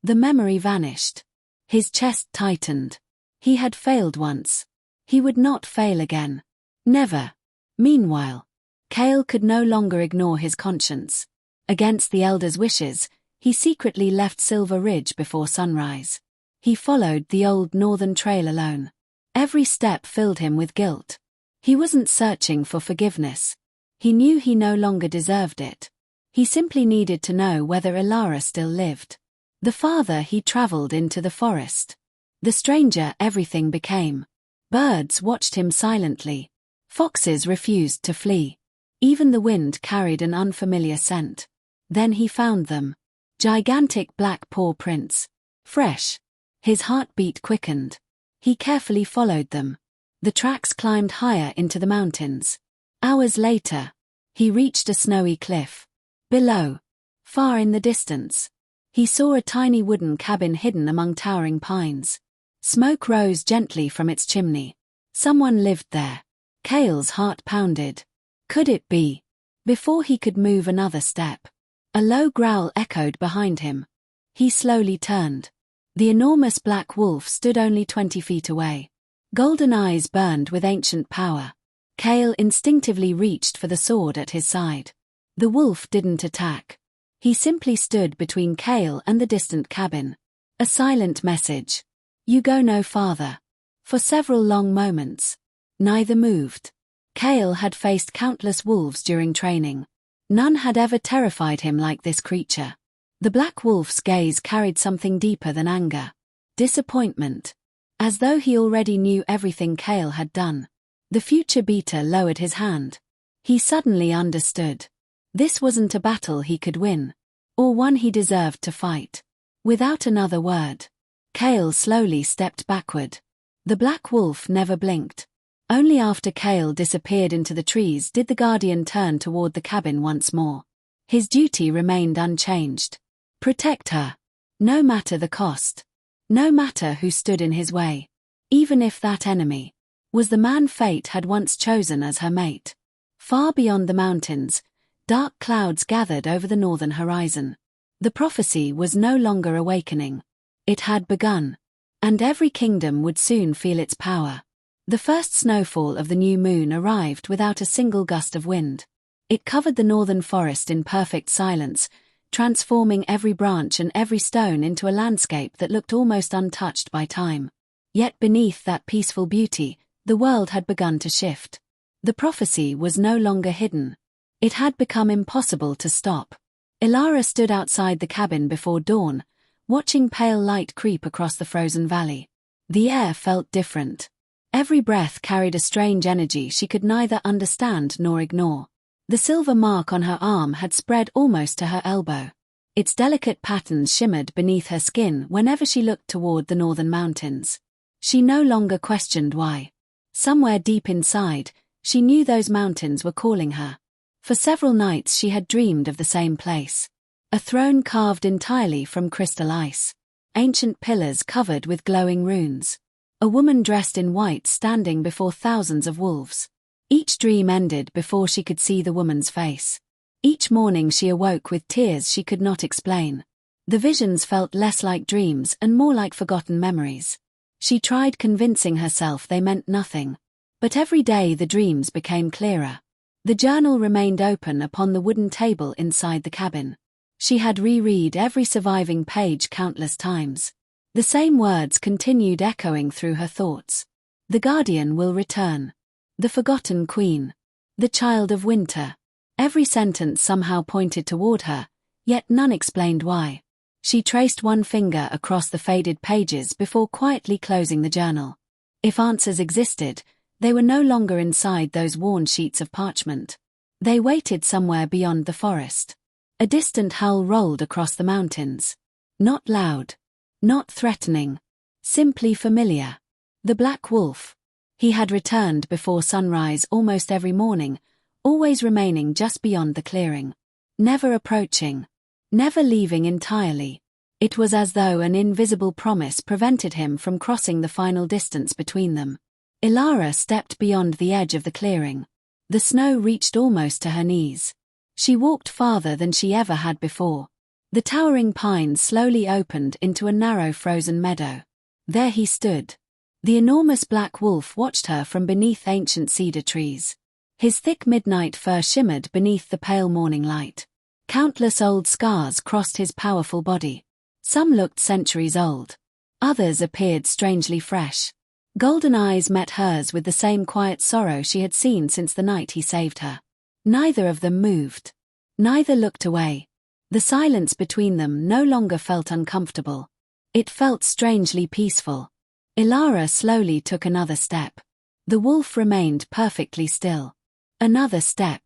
[SPEAKER 1] The memory vanished. His chest tightened. He had failed once. He would not fail again. Never. Meanwhile, Kael could no longer ignore his conscience. Against the elder's wishes, he secretly left Silver Ridge before sunrise. He followed the old northern trail alone. Every step filled him with guilt. He wasn't searching for forgiveness. He knew he no longer deserved it. He simply needed to know whether Elara still lived. The farther he traveled into the forest, the stranger everything became. Birds watched him silently. Foxes refused to flee. Even the wind carried an unfamiliar scent. Then he found them. Gigantic black paw prints. Fresh. His heartbeat quickened. He carefully followed them. The tracks climbed higher into the mountains. Hours later, he reached a snowy cliff. Below, far in the distance, he saw a tiny wooden cabin hidden among towering pines. Smoke rose gently from its chimney. Someone lived there. Kael's heart pounded. Could it be? Before he could move another step, a low growl echoed behind him. He slowly turned. The enormous black wolf stood only 20 feet away. Golden eyes burned with ancient power. Kael instinctively reached for the sword at his side. The wolf didn't attack. He simply stood between Kael and the distant cabin. A silent message. "You go no farther." For several long moments, neither moved. Kael had faced countless wolves during training. None had ever terrified him like this creature. The black wolf's gaze carried something deeper than anger. Disappointment. As though he already knew everything Kael had done. The future beater lowered his hand. He suddenly understood. This wasn't a battle he could win, or one he deserved to fight. Without another word, Kael slowly stepped backward. The black wolf never blinked. Only after Kael disappeared into the trees did the guardian turn toward the cabin once more. His duty remained unchanged. Protect her. No matter the cost. No matter who stood in his way. Even if that enemy was the man fate had once chosen as her mate. Far beyond the mountains, dark clouds gathered over the northern horizon. The prophecy was no longer awakening. It had begun. And every kingdom would soon feel its power. The first snowfall of the new moon arrived without a single gust of wind. It covered the northern forest in perfect silence, transforming every branch and every stone into a landscape that looked almost untouched by time. Yet beneath that peaceful beauty, the world had begun to shift. The prophecy was no longer hidden. It had become impossible to stop. Elara stood outside the cabin before dawn, watching pale light creep across the frozen valley. The air felt different. Every breath carried a strange energy she could neither understand nor ignore. The silver mark on her arm had spread almost to her elbow. Its delicate patterns shimmered beneath her skin whenever she looked toward the northern mountains. She no longer questioned why. Somewhere deep inside, she knew those mountains were calling her. For several nights she had dreamed of the same place. A throne carved entirely from crystal ice. Ancient pillars covered with glowing runes. A woman dressed in white standing before thousands of wolves. Each dream ended before she could see the woman's face. Each morning she awoke with tears she could not explain. The visions felt less like dreams and more like forgotten memories. She tried convincing herself they meant nothing. But every day the dreams became clearer. The journal remained open upon the wooden table inside the cabin. She had reread every surviving page countless times. The same words continued echoing through her thoughts. The Guardian will return. The Forgotten Queen. The Child of Winter. Every sentence somehow pointed toward her, yet none explained why. She traced one finger across the faded pages before quietly closing the journal. If answers existed, they were no longer inside those worn sheets of parchment. They waited somewhere beyond the forest. A distant howl rolled across the mountains. Not loud. Not threatening. Simply familiar. The Black Wolf. He had returned before sunrise almost every morning, always remaining just beyond the clearing. Never approaching. Never leaving entirely. It was as though an invisible promise prevented him from crossing the final distance between them. Elara stepped beyond the edge of the clearing. The snow reached almost to her knees. She walked farther than she ever had before. The towering pines slowly opened into a narrow frozen meadow. There he stood. The enormous black wolf watched her from beneath ancient cedar trees. His thick midnight fur shimmered beneath the pale morning light. Countless old scars crossed his powerful body. Some looked centuries old. Others appeared strangely fresh. Golden eyes met hers with the same quiet sorrow she had seen since the night he saved her. Neither of them moved. Neither looked away. The silence between them no longer felt uncomfortable. It felt strangely peaceful. Elara slowly took another step. The wolf remained perfectly still. Another step.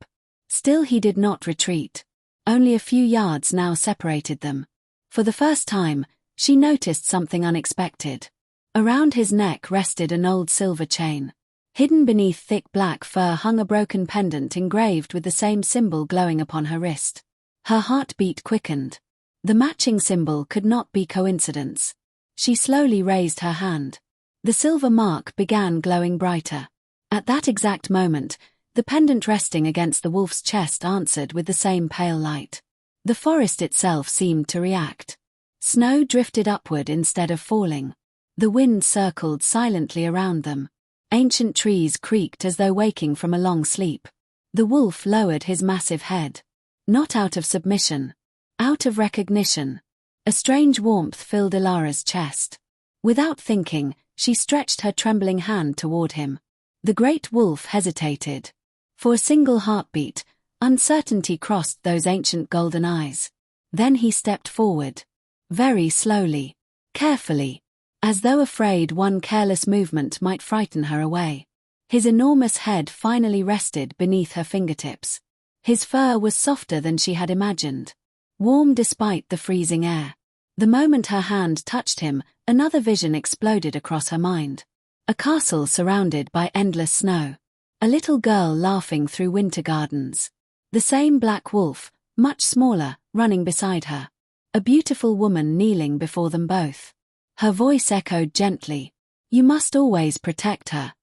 [SPEAKER 1] Still he did not retreat. Only a few yards now separated them. For the first time, she noticed something unexpected. Around his neck rested an old silver chain. Hidden beneath thick black fur hung a broken pendant engraved with the same symbol glowing upon her wrist. Her heartbeat quickened. The matching symbol could not be coincidence. She slowly raised her hand. The silver mark began glowing brighter. At that exact moment, the pendant resting against the wolf's chest answered with the same pale light. The forest itself seemed to react. Snow drifted upward instead of falling. The wind circled silently around them. Ancient trees creaked as though waking from a long sleep. The wolf lowered his massive head. Not out of submission. Out of recognition. A strange warmth filled Elara's chest. Without thinking, she stretched her trembling hand toward him. The great wolf hesitated. For a single heartbeat, uncertainty crossed those ancient golden eyes. Then he stepped forward. Very slowly. Carefully. As though afraid one careless movement might frighten her away. His enormous head finally rested beneath her fingertips. His fur was softer than she had imagined. Warm despite the freezing air. The moment her hand touched him, another vision exploded across her mind. A castle surrounded by endless snow. A little girl laughing through winter gardens. The same black wolf, much smaller, running beside her. A beautiful woman kneeling before them both. Her voice echoed gently. You must always protect her.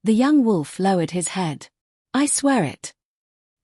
[SPEAKER 1] The young wolf lowered his head. I swear it.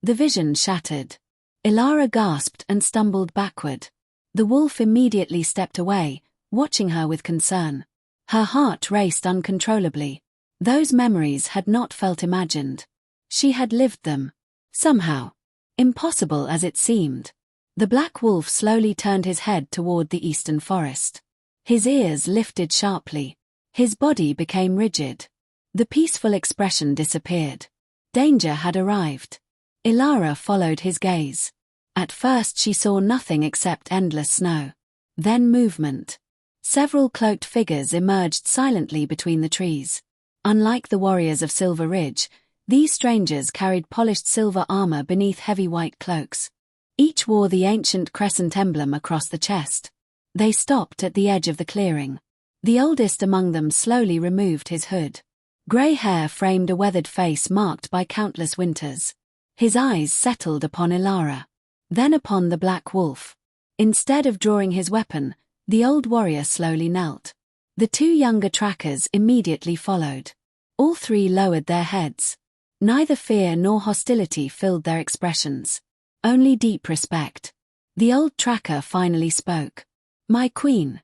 [SPEAKER 1] The vision shattered. Elara gasped and stumbled backward. The wolf immediately stepped away, watching her with concern. Her heart raced uncontrollably. Those memories had not felt imagined. She had lived them. Somehow. Impossible as it seemed. The black wolf slowly turned his head toward the eastern forest. His ears lifted sharply. His body became rigid. The peaceful expression disappeared. Danger had arrived. Elara followed his gaze. At first she saw nothing except endless snow. Then movement. Several cloaked figures emerged silently between the trees. Unlike the warriors of Silver Ridge, these strangers carried polished silver armor beneath heavy white cloaks. Each wore the ancient crescent emblem across the chest. They stopped at the edge of the clearing. The oldest among them slowly removed his hood. Grey hair framed a weathered face marked by countless winters. His eyes settled upon Elara. Then upon the black wolf. Instead of drawing his weapon, the old warrior slowly knelt. The two younger trackers immediately followed. All three lowered their heads. Neither fear nor hostility filled their expressions. Only deep respect. The old tracker finally spoke. My queen.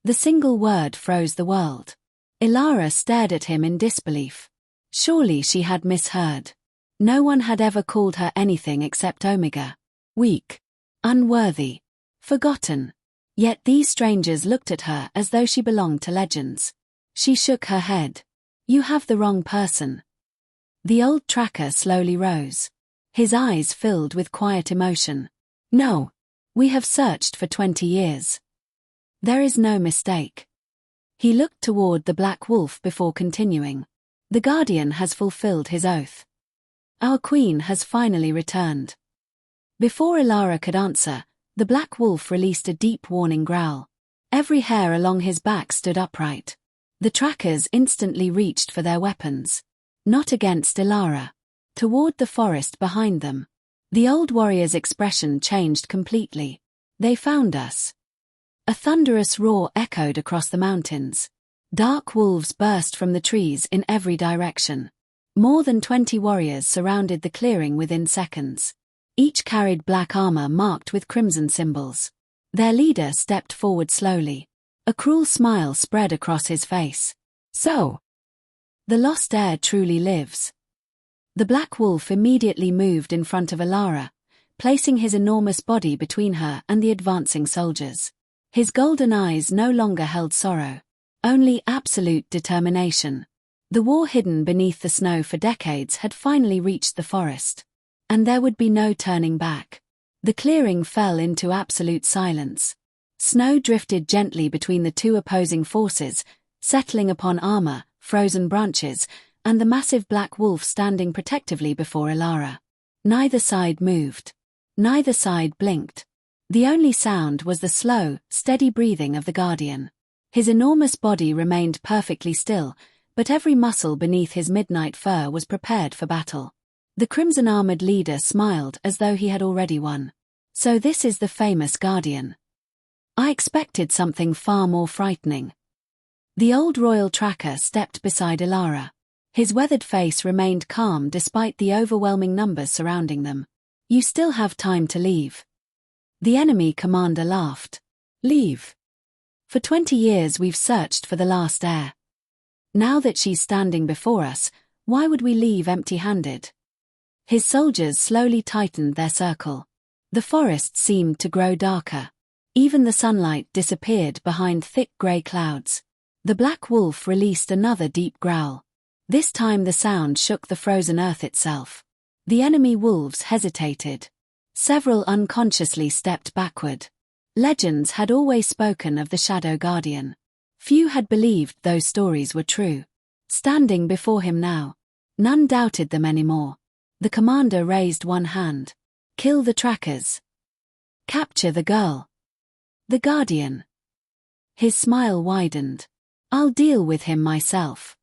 [SPEAKER 1] The single word froze the world. Elara stared at him in disbelief. Surely she had misheard. No one had ever called her anything except Omega. Weak. unworthy, forgotten. Yet these strangers looked at her as though she belonged to legends. She shook her head. You have the wrong person. The old tracker slowly rose. His eyes filled with quiet emotion. No. We have searched for 20 years. There is no mistake. He looked toward the Black Wolf before continuing. The Guardian has fulfilled his oath. Our queen has finally returned. Before Elara could answer, the Black Wolf released a deep warning growl. Every hair along his back stood upright. The trackers instantly reached for their weapons. Not against Elara. Toward the forest behind them. The old warrior's expression changed completely. They found us. A thunderous roar echoed across the mountains. Dark wolves burst from the trees in every direction. More than 20 warriors surrounded the clearing within seconds. Each carried black armor marked with crimson symbols. Their leader stepped forward slowly. A cruel smile spread across his face. So, the lost heir truly lives. The Black Wolf immediately moved in front of Elara, placing his enormous body between her and the advancing soldiers. His golden eyes no longer held sorrow, only absolute determination. The war hidden beneath the snow for decades had finally reached the forest. And there would be no turning back. The clearing fell into absolute silence. Snow drifted gently between the two opposing forces, settling upon armor, frozen branches, and the massive Black Wolf standing protectively before Elara. Neither side moved. Neither side blinked. The only sound was the slow, steady breathing of the Guardian. His enormous body remained perfectly still, but every muscle beneath his midnight fur was prepared for battle. The crimson-armored leader smiled as though he had already won. So this is the famous Guardian. I expected something far more frightening. The old royal tracker stepped beside Elara. His weathered face remained calm despite the overwhelming numbers surrounding them. You still have time to leave. The enemy commander laughed. Leave. For 20 years we've searched for the last heir. Now that she's standing before us, why would we leave empty-handed? His soldiers slowly tightened their circle. The forest seemed to grow darker. Even the sunlight disappeared behind thick grey clouds. The Black Wolf released another deep growl. This time the sound shook the frozen earth itself. The enemy wolves hesitated. Several unconsciously stepped backward. Legends had always spoken of the Shadow Guardian. Few had believed those stories were true. Standing before him now, none doubted them anymore. The commander raised one hand. Kill the trackers. Capture the girl. The Guardian. His smile widened. I'll deal with him myself.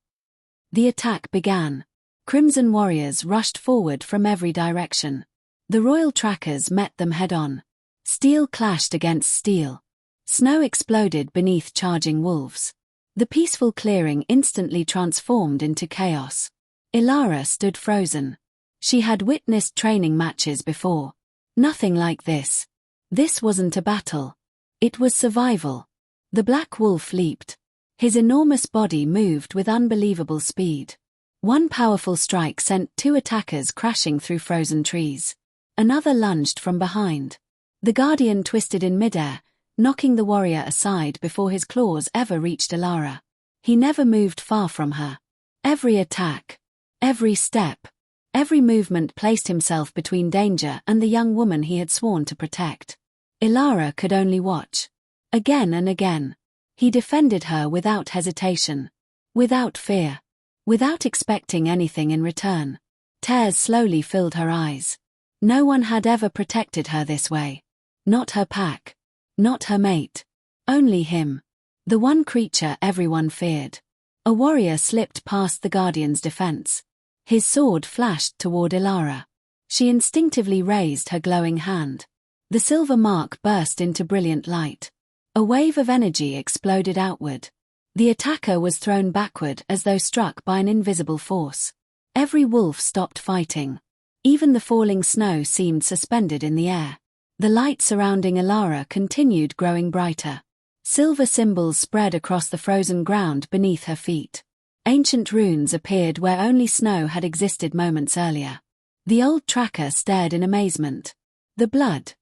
[SPEAKER 1] The attack began. Crimson warriors rushed forward from every direction. The royal trackers met them head-on. Steel clashed against steel. Snow exploded beneath charging wolves. The peaceful clearing instantly transformed into chaos. Elara stood frozen. She had witnessed training matches before. Nothing like this. This wasn't a battle. It was survival. The Black Wolf leaped. His enormous body moved with unbelievable speed. One powerful strike sent two attackers crashing through frozen trees. Another lunged from behind. The Guardian twisted in midair, knocking the warrior aside before his claws ever reached Elara. He never moved far from her. Every attack, every step, every movement placed himself between danger and the young woman he had sworn to protect. Elara could only watch. Again and again. He defended her without hesitation. Without fear. Without expecting anything in return. Tears slowly filled her eyes. No one had ever protected her this way. Not her pack. Not her mate. Only him. The one creature everyone feared. A warrior slipped past the Guardian's defense. His sword flashed toward Elara. She instinctively raised her glowing hand. The silver mark burst into brilliant light. A wave of energy exploded outward. The attacker was thrown backward as though struck by an invisible force. Every wolf stopped fighting. Even the falling snow seemed suspended in the air. The light surrounding Elara continued growing brighter. Silver symbols spread across the frozen ground beneath her feet. Ancient runes appeared where only snow had existed moments earlier. The old tracker stared in amazement. The blood.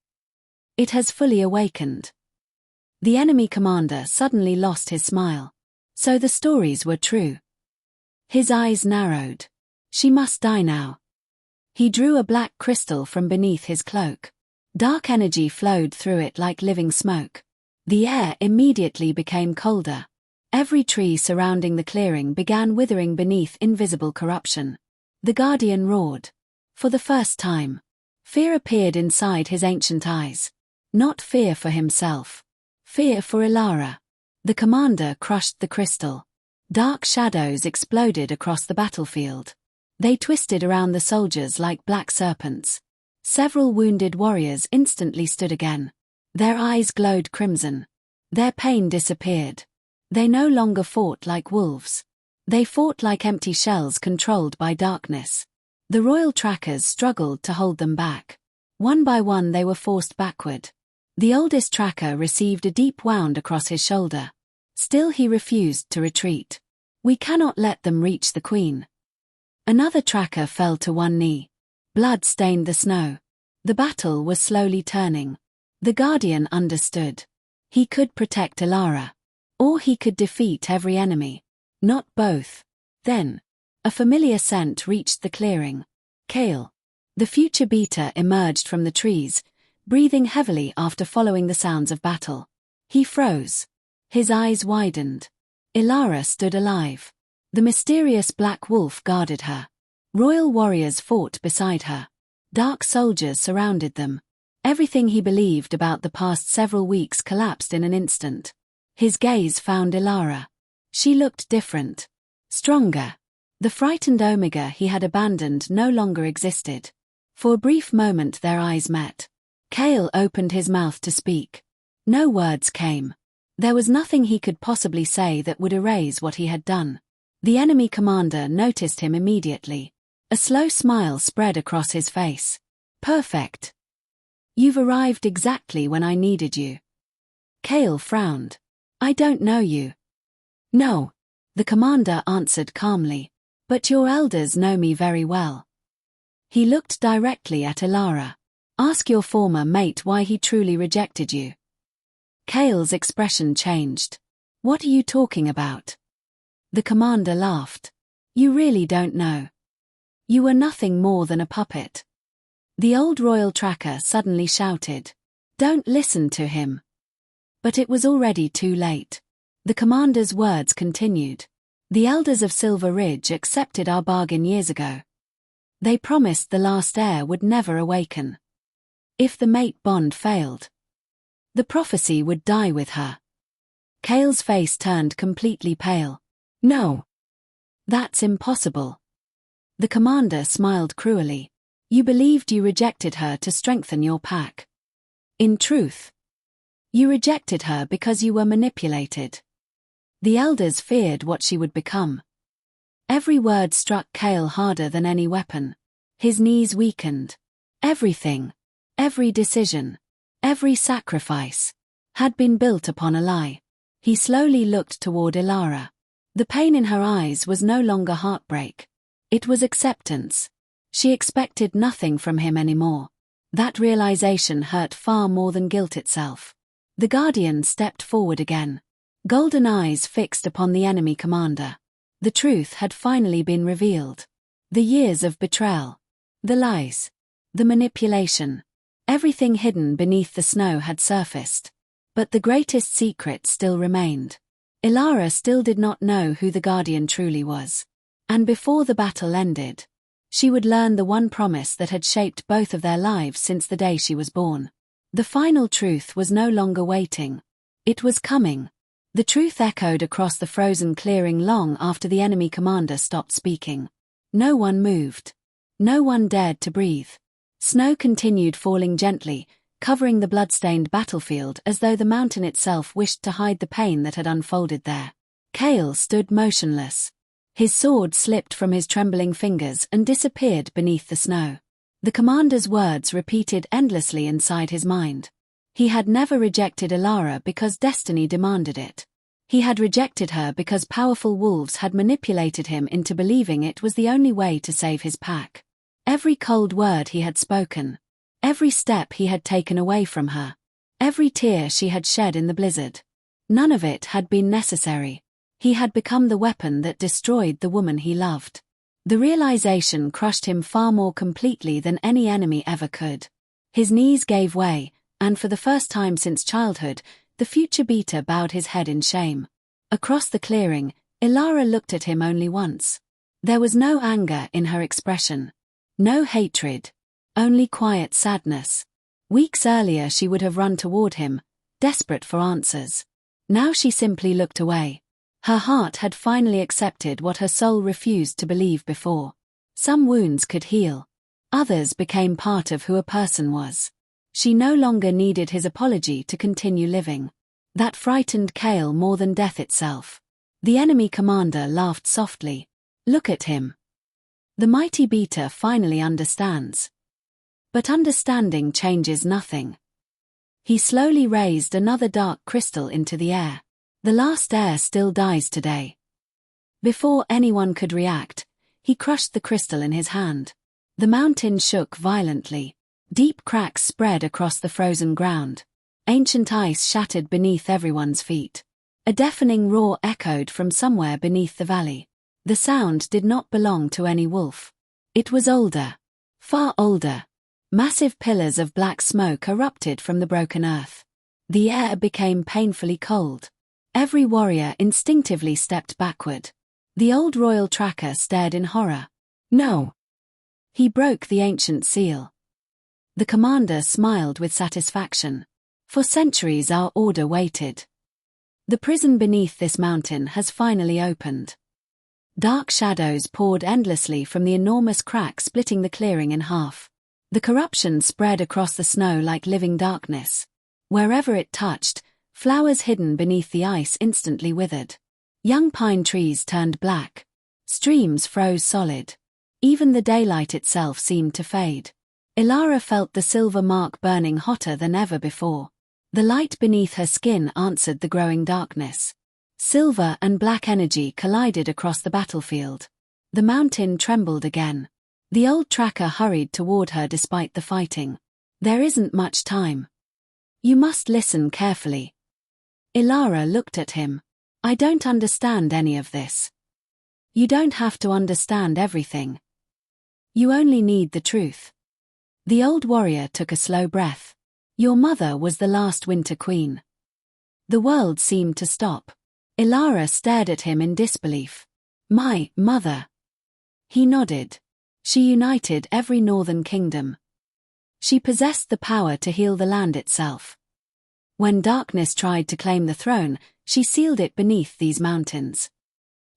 [SPEAKER 1] It has fully awakened. The enemy commander suddenly lost his smile. So the stories were true. His eyes narrowed. She must die now. He drew a black crystal from beneath his cloak. Dark energy flowed through it like living smoke. The air immediately became colder. Every tree surrounding the clearing began withering beneath invisible corruption. The guardian roared. For the first time, fear appeared inside his ancient eyes. Not fear for himself. Fear for Elara. The commander crushed the crystal. Dark shadows exploded across the battlefield. They twisted around the soldiers like black serpents. Several wounded warriors instantly stood again. Their eyes glowed crimson. Their pain disappeared. They no longer fought like wolves. They fought like empty shells controlled by darkness. The royal trackers struggled to hold them back. One by one they were forced backward. The oldest tracker received a deep wound across his shoulder. Still he refused to retreat. We cannot let them reach the queen. Another tracker fell to one knee. Blood stained the snow. The battle was slowly turning. The guardian understood. He could protect Elara. Or he could defeat every enemy. Not both. Then, a familiar scent reached the clearing. Kael. The future beater emerged from the trees, breathing heavily after following the sounds of battle. He froze. His eyes widened. Elara stood alive. The mysterious black wolf guarded her. Royal warriors fought beside her. Dark soldiers surrounded them. Everything he believed about the past several weeks collapsed in an instant. His gaze found Elara. She looked different. Stronger. The frightened Omega he had abandoned no longer existed. For a brief moment their eyes met. Kael opened his mouth to speak. No words came. There was nothing he could possibly say that would erase what he had done. The enemy commander noticed him immediately. A slow smile spread across his face. Perfect. You've arrived exactly when I needed you. Kael frowned. I don't know you. No, the commander answered calmly. But your elders know me very well. He looked directly at Elara. Ask your former mate why he truly rejected you. Kael's expression changed. What are you talking about? The commander laughed. You really don't know. You were nothing more than a puppet. The old royal tracker suddenly shouted. Don't listen to him. But it was already too late. The commander's words continued. The elders of Silver Ridge accepted our bargain years ago. They promised the last heir would never awaken. If the mate bond failed, the prophecy would die with her. Kael's face turned completely pale. No. That's impossible. The commander smiled cruelly. You believed you rejected her to strengthen your pack. In truth, you rejected her because you were manipulated. The elders feared what she would become. Every word struck Kael harder than any weapon. His knees weakened. Everything, every decision, every sacrifice, had been built upon a lie. He slowly looked toward Elara. The pain in her eyes was no longer heartbreak. It was acceptance. She expected nothing from him anymore. That realization hurt far more than guilt itself. The guardian stepped forward again. Golden eyes fixed upon the enemy commander. The truth had finally been revealed. The years of betrayal. The lies. The manipulation. Everything hidden beneath the snow had surfaced. But the greatest secret still remained. Elara still did not know who the guardian truly was. And before the battle ended, she would learn the one promise that had shaped both of their lives since the day she was born. The final truth was no longer waiting. It was coming. The truth echoed across the frozen clearing long after the enemy commander stopped speaking. No one moved. No one dared to breathe. Snow continued falling gently, covering the blood-stained battlefield as though the mountain itself wished to hide the pain that had unfolded there. Kael stood motionless. His sword slipped from his trembling fingers and disappeared beneath the snow. The commander's words repeated endlessly inside his mind. He had never rejected Elara because destiny demanded it. He had rejected her because powerful wolves had manipulated him into believing it was the only way to save his pack. Every cold word he had spoken, every step he had taken away from her, Every tear she had shed in the blizzard. None of it had been necessary. He had become the weapon that destroyed the woman he loved. The realization crushed him far more completely than any enemy ever could. His knees gave way, and for the first time since childhood, the future beater bowed his head in shame. Across the clearing, Elara looked at him only once. There was no anger in her expression. No hatred. Only quiet sadness. Weeks earlier she would have run toward him, desperate for answers. Now she simply looked away. Her heart had finally accepted what her soul refused to believe before. Some wounds could heal. Others became part of who a person was. She no longer needed his apology to continue living. That frightened Kael more than death itself. The enemy commander laughed softly. Look at him. The mighty beater finally understands. But understanding changes nothing. He slowly raised another dark crystal into the air. The last heir still dies today. Before anyone could react, he crushed the crystal in his hand. The mountain shook violently. Deep cracks spread across the frozen ground. Ancient ice shattered beneath everyone's feet. A deafening roar echoed from somewhere beneath the valley. The sound did not belong to any wolf. It was older. Far older. Massive pillars of black smoke erupted from the broken earth. The air became painfully cold. Every warrior instinctively stepped backward. The old royal tracker stared in horror. No! He broke the ancient seal. The commander smiled with satisfaction. For centuries our order waited. The prison beneath this mountain has finally opened. Dark shadows poured endlessly from the enormous crack splitting the clearing in half. The corruption spread across the snow like living darkness. Wherever it touched, flowers hidden beneath the ice instantly withered. Young pine trees turned black. Streams froze solid. Even the daylight itself seemed to fade. Elara felt the silver mark burning hotter than ever before. The light beneath her skin answered the growing darkness. Silver and black energy collided across the battlefield. The mountain trembled again. The old tracker hurried toward her despite the fighting. There isn't much time. You must listen carefully. Elara looked at him. I don't understand any of this. You don't have to understand everything. You only need the truth. The old warrior took a slow breath. Your mother was the last winter queen. The world seemed to stop. Elara stared at him in disbelief. My mother. He nodded. She united every northern kingdom. She possessed the power to heal the land itself. When darkness tried to claim the throne, she sealed it beneath these mountains.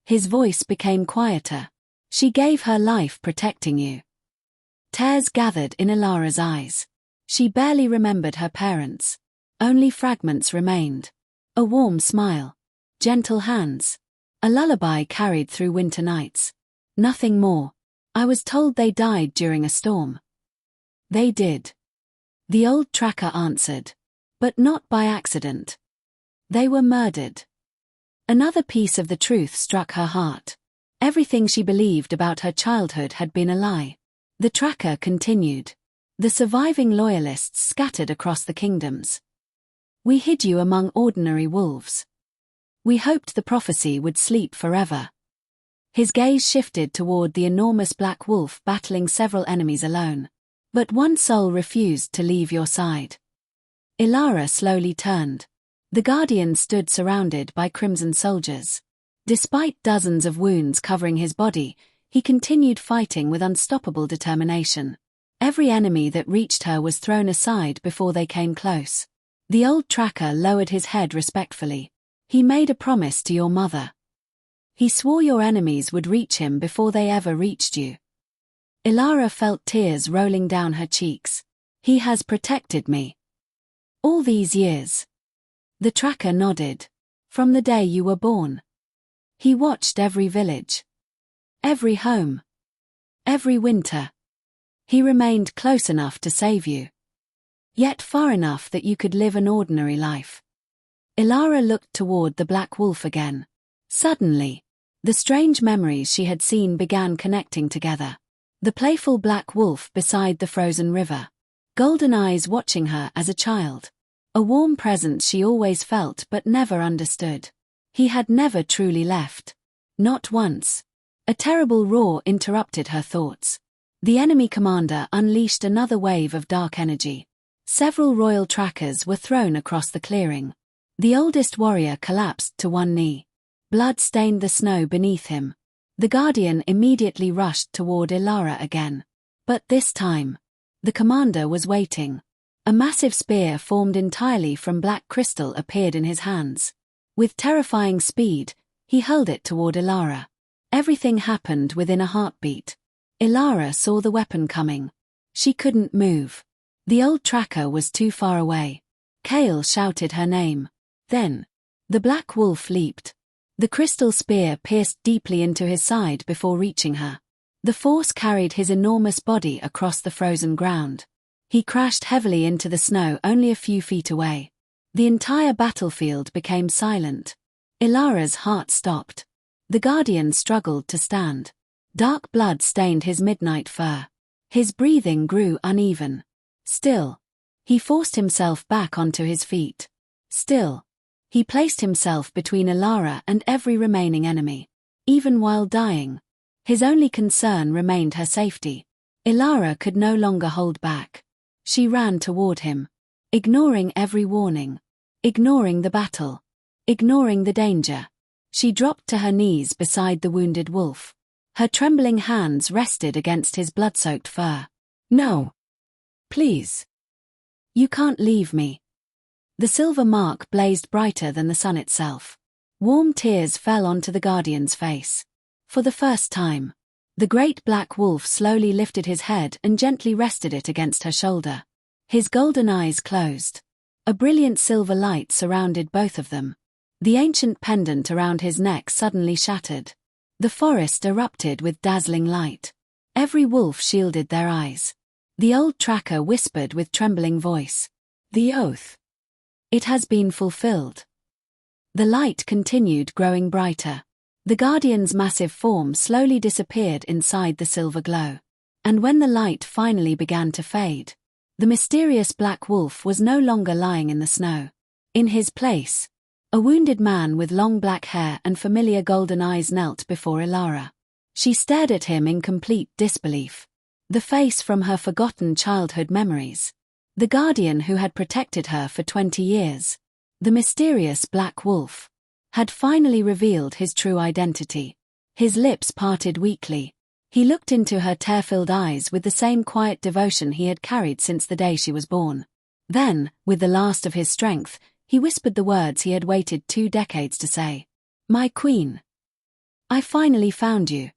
[SPEAKER 1] His voice became quieter. She gave her life protecting you. Tears gathered in Elara's eyes. She barely remembered her parents. Only fragments remained. A warm smile. Gentle hands. A lullaby carried through winter nights. Nothing more. I was told they died during a storm. They did. The old tracker answered. But not by accident. They were murdered. Another piece of the truth struck her heart. Everything she believed about her childhood had been a lie. The tracker continued. The surviving loyalists scattered across the kingdoms. We hid you among ordinary wolves. We hoped the prophecy would sleep forever. His gaze shifted toward the enormous black wolf battling several enemies alone. But one soul refused to leave your side. Elara slowly turned. The guardian stood surrounded by crimson soldiers. Despite dozens of wounds covering his body, he continued fighting with unstoppable determination. Every enemy that reached her was thrown aside before they came close. The old tracker lowered his head respectfully. He made a promise to your mother. He swore your enemies would reach him before they ever reached you. Elara felt tears rolling down her cheeks. He has protected me. All these years. The tracker nodded. From the day you were born. He watched every village. Every home. Every winter. He remained close enough to save you. Yet far enough that you could live an ordinary life. Elara looked toward the black wolf again. Suddenly, the strange memories she had seen began connecting together. The playful black wolf beside the frozen river. Golden eyes watching her as a child. A warm presence she always felt but never understood. He had never truly left. Not once. A terrible roar interrupted her thoughts. The enemy commander unleashed another wave of dark energy. Several royal trackers were thrown across the clearing. The oldest warrior collapsed to one knee. Blood stained the snow beneath him. The guardian immediately rushed toward Elara again. But this time, the commander was waiting. A massive spear formed entirely from black crystal appeared in his hands. With terrifying speed, he hurled it toward Elara. Everything happened within a heartbeat. Elara saw the weapon coming. She couldn't move. The old tracker was too far away. Kael shouted her name. Then, the black wolf leaped. The crystal spear pierced deeply into his side before reaching her. The force carried his enormous body across the frozen ground. He crashed heavily into the snow only a few feet away. The entire battlefield became silent. Elara's heart stopped. The guardian struggled to stand. Dark blood stained his midnight fur. His breathing grew uneven. Still, he forced himself back onto his feet. Still, he placed himself between Elara and every remaining enemy. Even while dying, his only concern remained her safety. Elara could no longer hold back. She ran toward him, ignoring every warning, ignoring the battle, ignoring the danger. She dropped to her knees beside the wounded wolf. Her trembling hands rested against his blood-soaked fur. "No. Please. You can't leave me." The silver mark blazed brighter than the sun itself. Warm tears fell onto the guardian's face. For the first time, the great black wolf slowly lifted his head and gently rested it against her shoulder. His golden eyes closed. A brilliant silver light surrounded both of them. The ancient pendant around his neck suddenly shattered. The forest erupted with dazzling light. Every wolf shielded their eyes. The old tracker whispered with trembling voice. "The oath. It has been fulfilled." The light continued growing brighter. The guardian's massive form slowly disappeared inside the silver glow. And when the light finally began to fade, the mysterious black wolf was no longer lying in the snow. In his place, a wounded man with long black hair and familiar golden eyes knelt before Elara. She stared at him in complete disbelief. The face from her forgotten childhood memories. The guardian who had protected her for 20 years. The mysterious black wolf had finally revealed his true identity. His lips parted weakly. He looked into her tear-filled eyes with the same quiet devotion he had carried since the day she was born. Then, with the last of his strength, he whispered the words he had waited 2 decades to say. "My queen. I finally found you."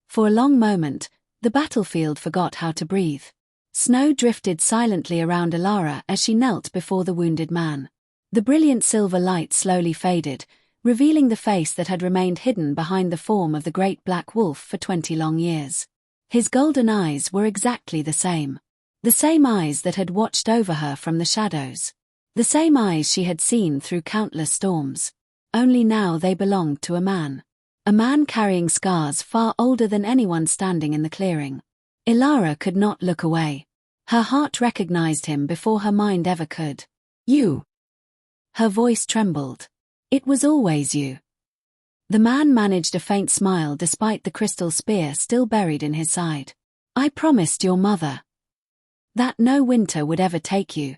[SPEAKER 1] For a long moment, the battlefield forgot how to breathe. Snow drifted silently around Elara as she knelt before the wounded man. The brilliant silver light slowly faded, revealing the face that had remained hidden behind the form of the great black wolf for 20 long years. His golden eyes were exactly the same. The same eyes that had watched over her from the shadows. The same eyes she had seen through countless storms. Only now they belonged to a man. A man carrying scars far older than anyone standing in the clearing. Elara could not look away. Her heart recognized him before her mind ever could. "You." Her voice trembled. "It was always you." The man managed a faint smile despite the crystal spear still buried in his side. "I promised your mother that no winter would ever take you."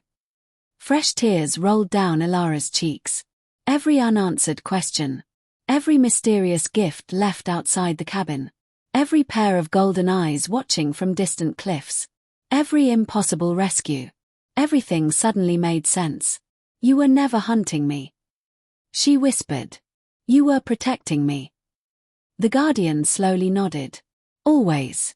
[SPEAKER 1] Fresh tears rolled down Elara's cheeks. Every unanswered question. Every mysterious gift left outside the cabin. Every pair of golden eyes watching from distant cliffs. Every impossible rescue. Everything suddenly made sense. "You were never hunting me," she whispered. "You were protecting me." The guardian slowly nodded. "Always."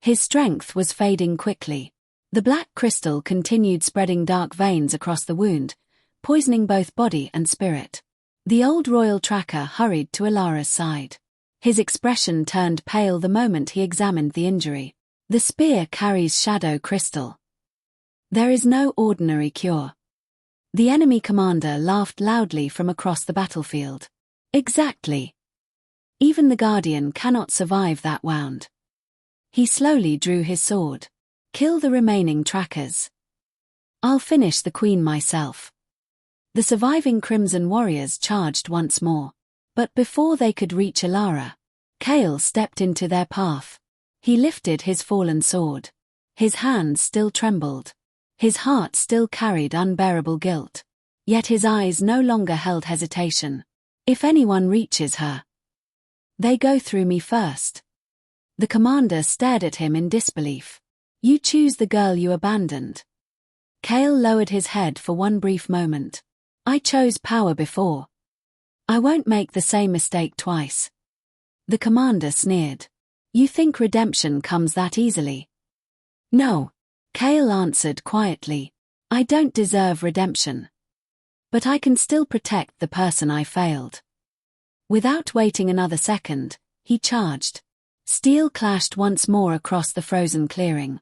[SPEAKER 1] His strength was fading quickly. The black crystal continued spreading dark veins across the wound, poisoning both body and spirit. The old royal tracker hurried to Elara's side. His expression turned pale the moment he examined the injury. "The spear carries shadow crystal. There is no ordinary cure." The enemy commander laughed loudly from across the battlefield. "Exactly. Even the guardian cannot survive that wound." He slowly drew his sword. "Kill the remaining trackers." I'll finish the queen myself. The surviving Crimson warriors charged once more. But before they could reach Elara, Kael stepped into their path. He lifted his fallen sword. His hands still trembled. His heart still carried unbearable guilt. Yet his eyes no longer held hesitation. If anyone reaches her, they go through me first. The commander stared at him in disbelief. You choose the girl you abandoned. Kael lowered his head for one brief moment. I chose power before. I won't make the same mistake twice. The commander sneered. You think redemption comes that easily? No, Kael answered quietly. I don't deserve redemption. But I can still protect the person I failed. Without waiting another second, he charged. Steel clashed once more across the frozen clearing.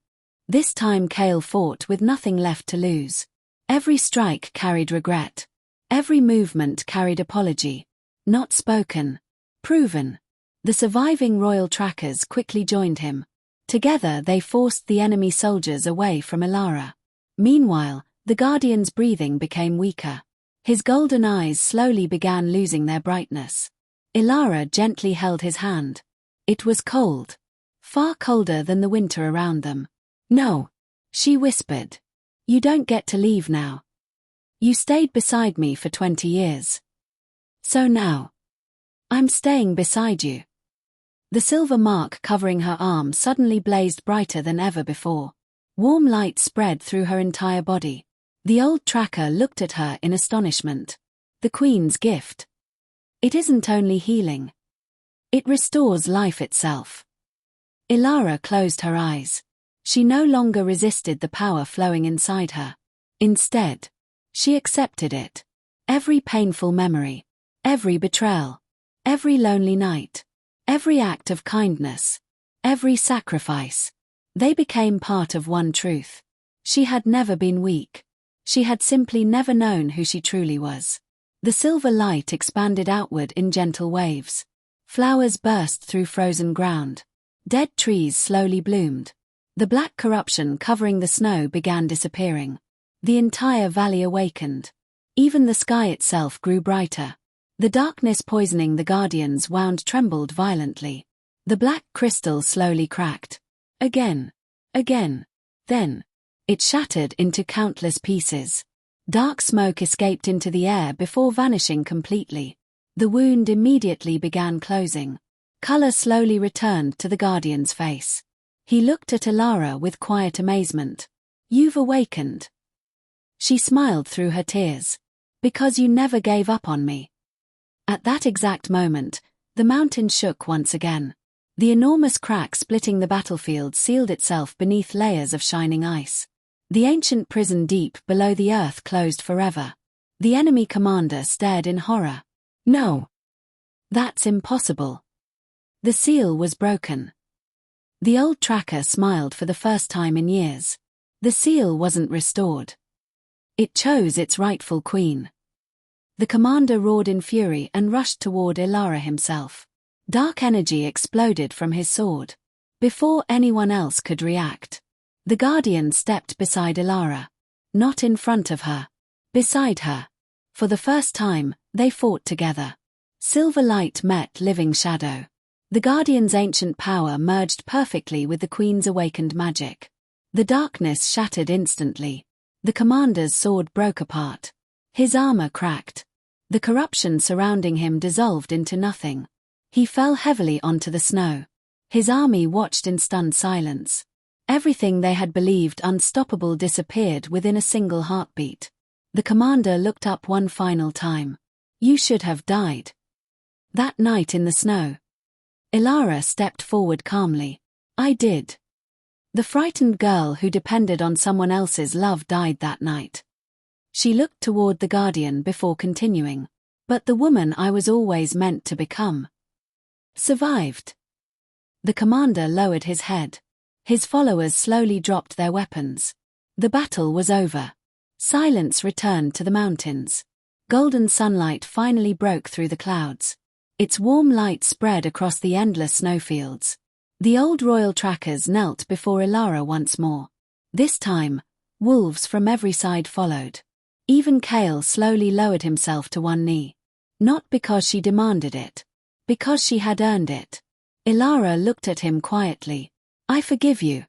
[SPEAKER 1] This time Kael fought with nothing left to lose. Every strike carried regret. Every movement carried apology. Not spoken. Proven. The surviving royal trackers quickly joined him. Together they forced the enemy soldiers away from Elara. Meanwhile, the Guardian's breathing became weaker. His golden eyes slowly began losing their brightness. Elara gently held his hand. It was cold. Far colder than the winter around them. No, she whispered. You don't get to leave now. You stayed beside me for 20 years. So now, I'm staying beside you. The silver mark covering her arm suddenly blazed brighter than ever before. Warm light spread through her entire body. The old tracker looked at her in astonishment. The Queen's gift. It isn't only healing. It restores life itself. Elara closed her eyes. She no longer resisted the power flowing inside her. Instead, she accepted it. Every painful memory, every betrayal, every lonely night, every act of kindness, every sacrifice. They became part of one truth. She had never been weak. She had simply never known who she truly was. The silver light expanded outward in gentle waves. Flowers burst through frozen ground. Dead trees slowly bloomed. The black corruption covering the snow began disappearing. The entire valley awakened. Even the sky itself grew brighter. The darkness poisoning the Guardians wound trembled violently. The black crystal slowly cracked. Again. Again. Then. It shattered into countless pieces. Dark smoke escaped into the air before vanishing completely. The wound immediately began closing. Color slowly returned to the Guardian's face. He looked at Elara with quiet amazement. You've awakened. She smiled through her tears. Because you never gave up on me. At that exact moment, the mountain shook once again. The enormous crack splitting the battlefield sealed itself beneath layers of shining ice. The ancient prison deep below the earth closed forever. The enemy commander stared in horror. No. That's impossible. The seal was broken. The old tracker smiled for the first time in years. The seal wasn't restored. It chose its rightful queen. The commander roared in fury and rushed toward Elara himself. Dark energy exploded from his sword. Before anyone else could react, the Guardian stepped beside Elara. Not in front of her. Beside her. For the first time, they fought together. Silver light met living shadow. The Guardian's ancient power merged perfectly with the Queen's awakened magic. The darkness shattered instantly. The commander's sword broke apart. His armor cracked. The corruption surrounding him dissolved into nothing. He fell heavily onto the snow. His army watched in stunned silence. Everything they had believed unstoppable disappeared within a single heartbeat. The commander looked up one final time. You should have died. That night in the snow. Elara stepped forward calmly. I did. The frightened girl who depended on someone else's love died that night. She looked toward the Guardian before continuing. But the woman I was always meant to become survived. The commander lowered his head. His followers slowly dropped their weapons. The battle was over. Silence returned to the mountains. Golden sunlight finally broke through the clouds. Its warm light spread across the endless snowfields. The old royal trackers knelt before Elara once more. This time, Wolves from every side followed. Even Kael slowly lowered himself to one knee. Not because she demanded it. Because she had earned it. Elara looked at him quietly. "I forgive you."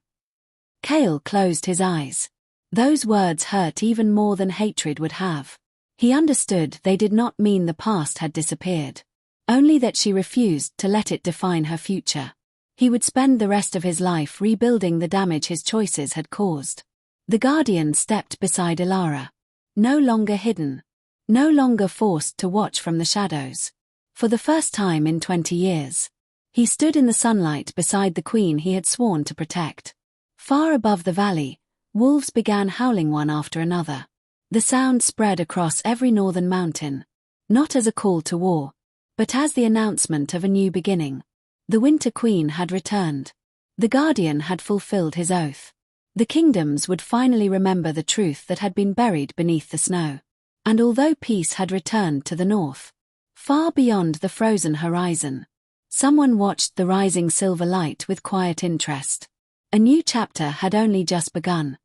[SPEAKER 1] Kael closed his eyes. Those words hurt even more than hatred would have. He understood they did not mean the past had disappeared. Only that she refused to let it define her future. He would spend the rest of his life rebuilding the damage his choices had caused. The Guardian stepped beside Elara. No longer hidden. No longer forced to watch from the shadows. For the first time in 20 years. He stood in the sunlight beside the queen he had sworn to protect. Far above the valley, wolves began howling one after another. The sound spread across every northern mountain. Not as a call to war, but as the announcement of a new beginning. The Winter Queen had returned. The Guardian had fulfilled his oath. The kingdoms would finally remember the truth that had been buried beneath the snow. And although peace had returned to the north, far beyond the frozen horizon, someone watched the rising silver light with quiet interest. A new chapter had only just begun.